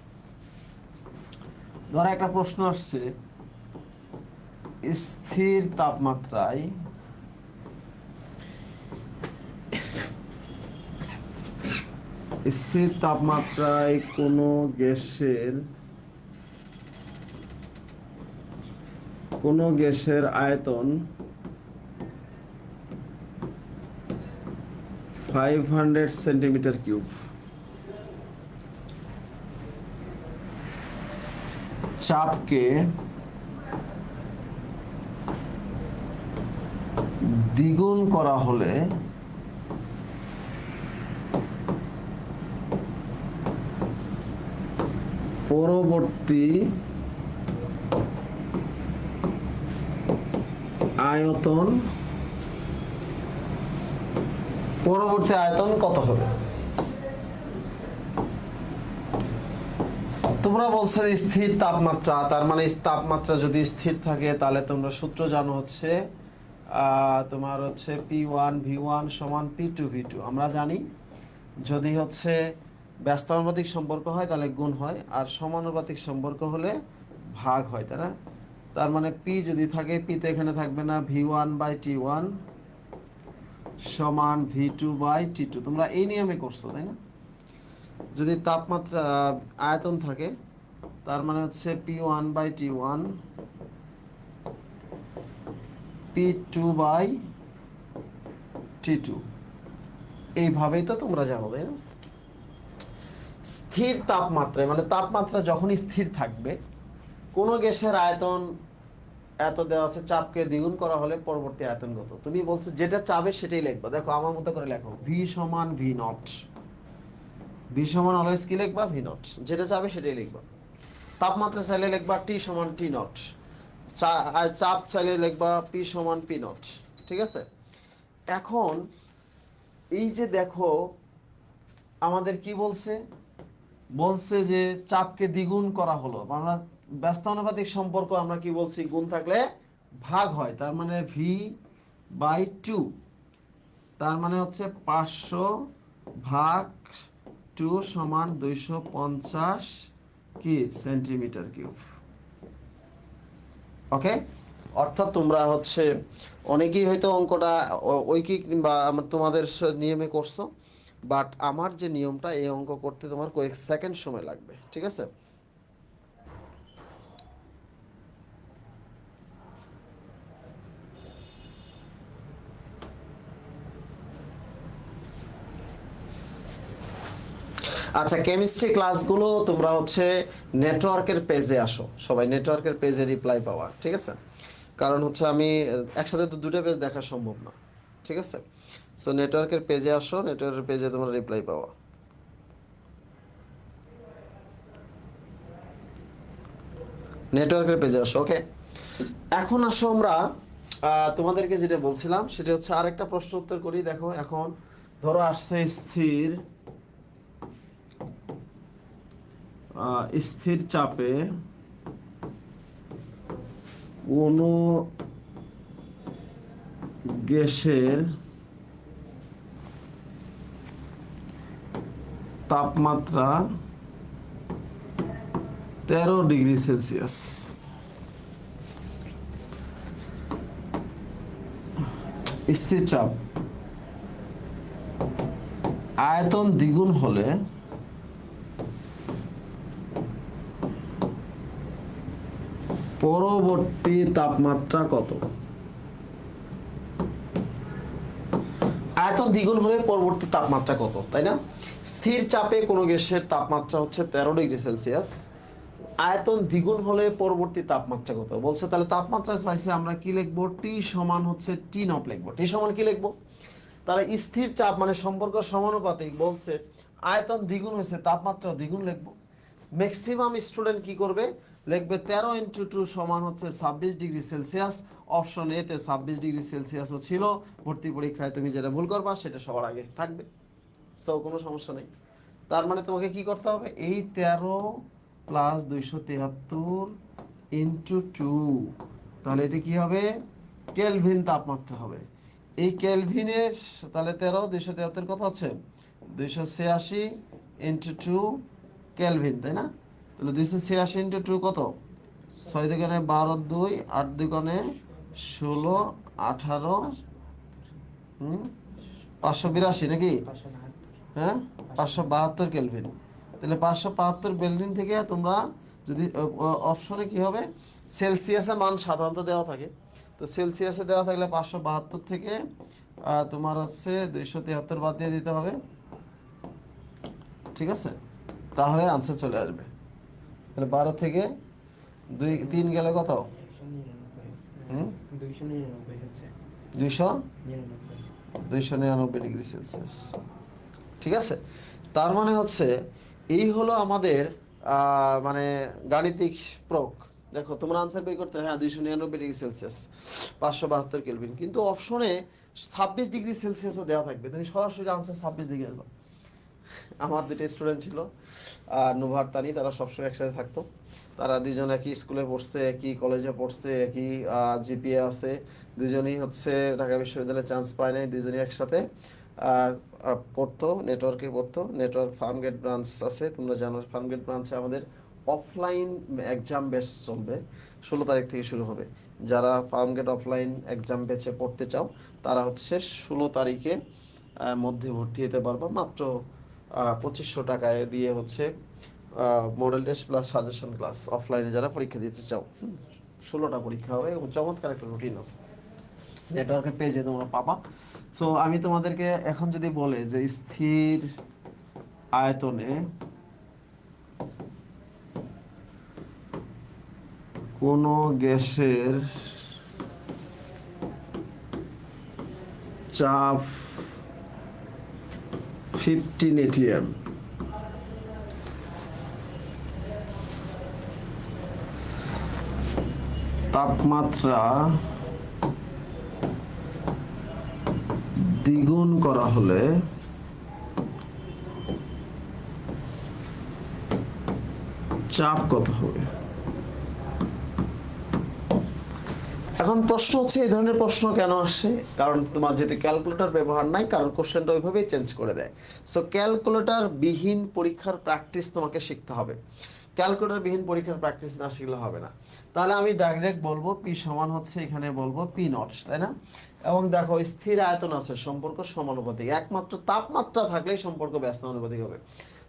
ধরো একটা প্রশ্ন আসছে, স্থির তাপমাত্রায় স্থির তাপমাত্রায় কোনো গ্যাসের আয়তন 500 সেন্টিমিটার কিউব, চাপকে দ্বিগুণ করা হলে পরবর্তী আয়তন কত হবে? তোমরা বলছো স্থির তাপমাত্রা, তার মানে তাপমাত্রা যদি স্থির থাকে তাহলে তোমরা সূত্র জানো হচ্ছে তোমার হচ্ছে P1V1 সমান P2V2। আমরা জানি যদি হচ্ছে ব্যস্তানুপাতিক সম্পর্ক হয় তাহলে গুণ হয়, আর সমানুপাতিক সম্পর্ক হলে ভাগ হয়, তাই না? তার মানে P যদি থাকে, P তো এখানে থাকবে না, V1/T1 সমান V2/T2। তোমরা এই নিয়মে করছো, তাই না? যদি তাপমাত্রা আয়তন থাকে তার মানে হচ্ছে P1/T1 P2/T2। এইভাবেই তো তোমরা জানো, তাই না? স্থির তাপমাত্রায় মানে তাপমাত্রা যখন স্থির থাকবে, কোন গ্যাসের আয়তন এত দেওয়া আছে, চাপকে দ্বিগুণ করা হলে পরবর্তী আয়তন কত। তুমি বলছো যেটা চাবে সেটাই লিখবা। দেখো আমার মতো করে লেখো, V সমান V0। V সমান অলওয়েজ কি লিখবা? V0। যেটা চাবে সেটাই লিখবা। তাপমাত্রা চাইলে লিখবা T সমান T0। চাপ চাইলে লিখবা P সমান P0। ঠিক আছে, এখন এই যে দেখো আমাদের কি বলছে যে চাপকে দ্বিগুণ করা হলো। আমরা ব্যস্তানুপাতিক সম্পর্ক আমরা কি বলছি? গুণ থাকলে ভাগ হয়, তার মানে V/2, তার মানে হচ্ছে 500/2 সমান 250 কি সেন্টিমিটার কিউব। ওকে, অর্থাৎ তোমরা হচ্ছে অনেকেই হয়তো অঙ্কটা ঐকিক বা তোমাদের নিয়মে করছো, বাট আমার যে নিয়মটা, এই অঙ্ক করতে তোমার কয়েক সেকেন্ড সময় লাগবে। ঠিক আছে, আচ্ছা কেমিস্ট্রি ক্লাসগুলো তোমরা হচ্ছে নেটওয়ার্কের পেজে আসো, সবাই নেটওয়ার্কের পেজে রিপ্লাই পাওয়া। ঠিক আছে, কারণ হচ্ছে আমি একসাথে তো দুটো পেজ দেখা সম্ভব না। ঠিক আছে, সো নেটওয়ার্কের পেজে আসো, নেটওয়ার্কের পেজে তোমরা রিপ্লাই পাওয়া। নেটওয়ার্কের পেজে আসো। ওকে, এখন আসো আমরা তোমাদেরকে যেটা বলছিলাম সেটা হচ্ছে আরেকটা প্রশ্ন উত্তর করি। দেখো এখন ধরো আসছে স্থির চাপে কোনো গ্যাসের তাপমাত্রা 13 ডিগ্রি সেলসিয়াস। স্থির চাপ আয়তন দ্বিগুণ হলে পরবর্তী তাপমাত্রা কত? আয়তন দ্বিগুণ হলে পরবর্তী তাপমাত্রা কত, তাই না? স্থির চাপে কোনো গ্যাসের তাপমাত্রা হচ্ছে 13 ডিগ্রি সেলসিয়াস, আয়তন দ্বিগুণ হলে পরবর্তী তাপমাত্রা কত বলছে, তাহলে তাপমাত্রা চাইছে আমরা কি লিখবো, টি সমান হচ্ছে টি নট লিখবো। টি সমান কি লিখবো, তাহলে স্থির চাপ মানে সম্পর্ক সমানুপাতিক, বলছে আয়তন দ্বিগুণ হয়েছে তাপমাত্রা দ্বিগুণ লিখবো। ম্যাক্সিমাম স্টুডেন্ট কি করবে, লিখবে 13 × 2 সমান হচ্ছে 26°C। অপশন এ তে 26°C ছিল, ভর্তি পরীক্ষায় তুমি যেটা ভুল করবা সেটা সবার আগে থাকবে, সো কোনো সমস্যা নেই। তার মানে তোমাকে কি করতে হবে, এই 13 + 273 × 2, তাহলে এটা কি হবে, কেলভিন তাপমাত্রা হবে। এই কেলভিনের তাহলে 13 273 কত হচ্ছে 286 × 2 কেলভিন, তাই না? তাহলে 286 × 2 কত, 6 দুগুণে 12, 2 8 দুগুণে 16, 18, 582 নাকি, 572। হ্যাঁ 572 কেলভিন। তাহলে 572 কেলভিন থেকে তোমরা যদি অপশনে কি হবে, সেলসিয়াসে মান সাধারণত দেওয়া থাকে, তো সেলসিয়াসে দেওয়া থাকলে 572 থেকে তোমার হচ্ছে 273 বাদ দিয়ে দিতে হবে, ঠিক আছে? তাহলে আনসার চলে আসবে। তাহলে 12 থেকে 2 3 গেলে কত, 299 হচ্ছে 299°C, ঠিক আছে? তার মানে হচ্ছে এই হলো আমাদের মানে গাণিতিক প্রয়োগ। দেখো তোমরা আনসার বের করতে, হ্যাঁ 299°C, 572 কেলভিন, কিন্তু অপশনে 26°C দেওয়া থাকবে, তুমি সরাসরি আনসার 26 দেবো। আমার দুটো স্টুডেন্ট ছিল নুভার তানি, তারা সবসময় একসাথে থাকতো, তারা দুজন একই স্কুলে পড়ছে, একই কলেজে পড়ছে, একই জিপিএ আছে, দুজনেই হচ্ছে ঢাকা বিশ্ববিদ্যালয়ে চান্স পায় নাই, দুজনেই একসাথে পড়তো, নেটওয়ার্কে পড়তো। নেটওয়ার্ক ফার্মগেট ব্রাঞ্চ আছে, তোমরা জানো ফার্মগেট ব্রাঞ্চে আমাদের অফলাইন এক্সাম ব্যাচ চলবে, 16 তারিখ থেকে শুরু হবে। যারা ফার্মগেট অফলাইন এক্সাম ব্যাচে পড়তে চাও তারা হচ্ছে 16 তারিখে মধ্যে ভর্তি হতে পারবা, মাত্র 2500 টাকায় দিয়ে হচ্ছে model test plus suggestion class, অফলাইনে যারা পরীক্ষা দিতে চাও। 16টা পরীক্ষা হবে এবং চমৎকার একটা রুটিন আছে, নেটওয়ার্কের পেজে তোমরা পাবা। সো আমি তোমাদেরকে এখন যদি বলে যে স্থির আয়তনে কোন গ্যাসের চাপ 15 atm, তাপমাত্রা দ্বিগুণ করা হলে চাপ কত হবে? এখন প্রশ্ন হচ্ছে এই ধরনের প্রশ্ন কেন আসে, কারণ তোমার যেহেতু ক্যালকুলেটর ব্যবহার নাই, কারণ কোশ্চেনটা ওইভাবেই চেঞ্জ করে দেয়। সো ক্যালকুলেটর বিহীন পরীক্ষার প্র্যাকটিস তোমাকে শিখতে হবে, ক্যালকুলেটর বিহীন পরীক্ষার প্র্যাকটিস না শিখলে হবে না। তাহলে আমি ডাইরেক্ট বলবো পি সমান হচ্ছে, এখানে বলবো পি নট, তাই না? এবং দেখো স্থির আয়তন আছে, সম্পর্ক সমানুপাতিক, একমাত্র তাপমাত্রা থাকলেই সম্পর্ক ব্যস্তানুপাতিক হবে।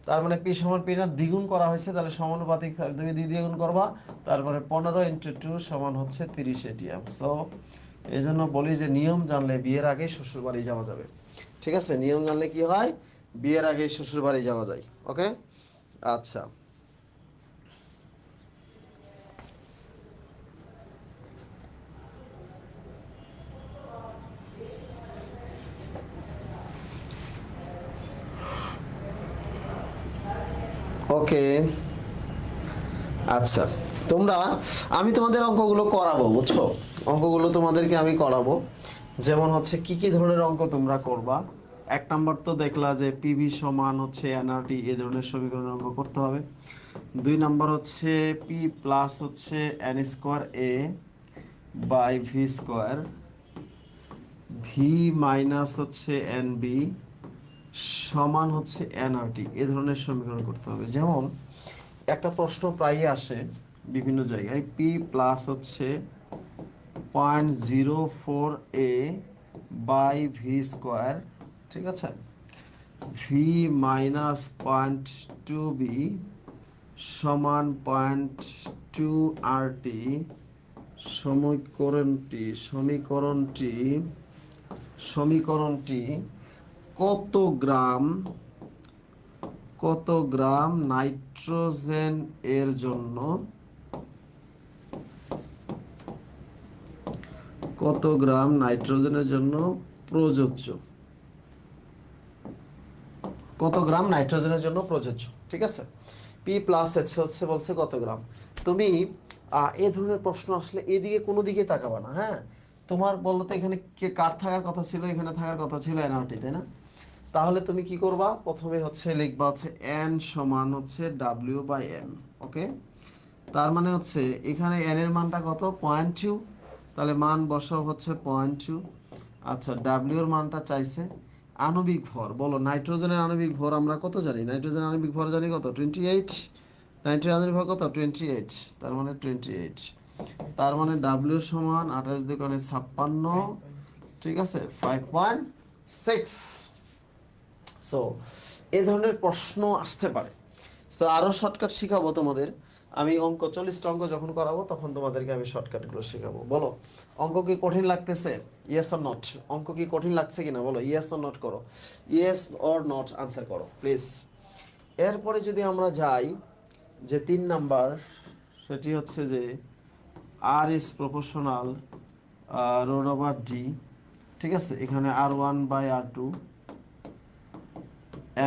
তার মানে পি সমান পি নট দ্বিগুণ করা হয়েছে, তাহলে সমানুপাতিক তুমি দ্বিগুণ করবা, তারপরে 15 × 2 সমান হচ্ছে 30 atm। সো এই জন্য বলি যে নিয়ম জানলে বিয়ের আগে শ্বশুর বাড়ি যাওয়া যাবে, ঠিক আছে? নিয়ম জানলে কি হয়, বিয়ের আগে শ্বশুর বাড়ি যাওয়া যায়। ওকে, আচ্ছা। ওকে, আচ্ছা তোমরা, আমি তোমাদের অঙ্কগুলো করাবো, বুঝছো? অঙ্কগুলো তোমাদেরকে আমি করাবো, যেমন হচ্ছে কি কি ধরনের অঙ্ক তোমরা করবা। 1 নাম্বার তো দেখলা যে পিভি সমান হচ্ছে এনআরটি, এই ধরনের সমীকরণের অঙ্ক করতে হবে। 2 নাম্বার হচ্ছে পি প্লাস হচ্ছে n square a by v square, v minus হচ্ছে এন বি সমান হচ্ছে এনআরটি, এই ধরনের সমীকরণ করতে হবে। যেমন একটা প্রশ্ন প্রায়ই আসে বিভিন্ন জায়গায়, পি প্লাস হচ্ছে 0.04 a বাই ভি স্কোয়ার, ঠিক আছে, ভি মাইনাস 0.2 বি সমান 0.2 আর টি, সমীকরণটি কত গ্রাম কত গ্রাম নাইট্রোজেন এর জন্য কত গ্রাম নাইট্রোজেনের জন্য প্রযোজ্য, কত গ্রাম নাইট্রোজেনের জন্য প্রযোজ্য, ঠিক আছে। পি প্লাস এইচ হচ্ছে বলছে কত গ্রাম। তুমি এই ধরনের প্রশ্ন আসলে এদিকে কোনো দিকে তাকাবা না, হ্যাঁ। তোমার বলতো এখানে কে কার থাকার কথা ছিল, এখানে থাকার কথা ছিল এনআরটি, তাই না? তাহলে তুমি কি করবা, প্রথমে হচ্ছে লিখবা হচ্ছে এন সমান হচ্ছে ডাব্লিউ বাই এম, ওকে। তার মানে হচ্ছে এখানে এন এর মানটা কত, 0.2, তাহলে মান বসাও হচ্ছে 0.2। আচ্ছা, ডাব্লিউ এর মানটা চাইছে। আণবিক ভর বলো, নাইট্রোজেনের আণবিক ভর আমরা কত জানি, নাইট্রোজেনের আণবিক ভর জানি কত, 28। নাইট্রোজেনের আণবিক ভর কত, 28, তার মানে 28। তার মানে ডাব্লিউ সমান 28 দুগুণে 56, ঠিক আছে, 5.6। সো এই ধরনের প্রশ্ন আসতে পারে। তো আরো শর্টকাট শিখাবো তোমাদের আমি, অঙ্ক 40টা অঙ্ক যখন করাবো তখন তোমাদেরকে আমি শর্টকাটগুলো শেখাবো। বলো, অঙ্ক কি কঠিন লাগতেছে? Yes or not? অঙ্ক কি কঠিন লাগছে কিনা বলো, ইয়েস অর নট করো, ইয়েস অর নট আনসার করো প্লিজ। এরপরে যদি আমরা যাই যে 3 নাম্বার, সেটি হচ্ছে যে R is proportional rho over D, ঠিক আছে। এখানে R1/R2,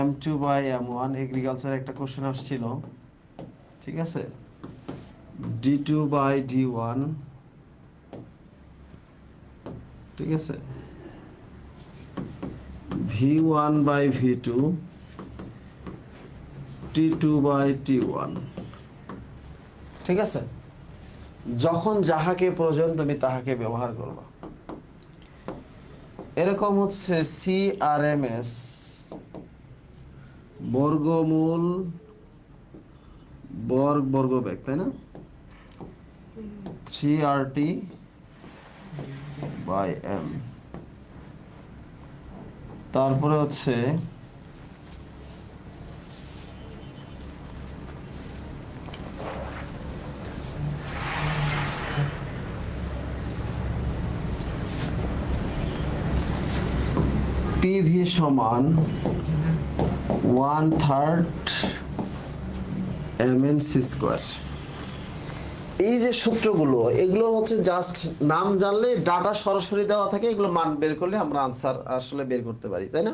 M2/M1, এগ্রিকালচার একটা কোশ্চেন আসছিল, ঠিক আছে। D2/D1, ঠিক আছে। V1/V2, T2/T1, ঠিক আছে। যখন যাহাকে প্রয়োজন তুমি তাহাকে ব্যবহার করবা। এরকম হচ্ছে CRMS বর্গমূল বর্গবেগ, তাই না, 3RT/M। তারপরে হচ্ছে PV সমান 1/3 mnc²। এই যে সূত্রগুলো, এগুলো হচ্ছে জাস্ট নাম জানলে, ডাটা সরাসরি দেওয়া থাকে, এগুলো মান বের করলে আমরা আনসার আসলে বের করতে পারি, তাই না?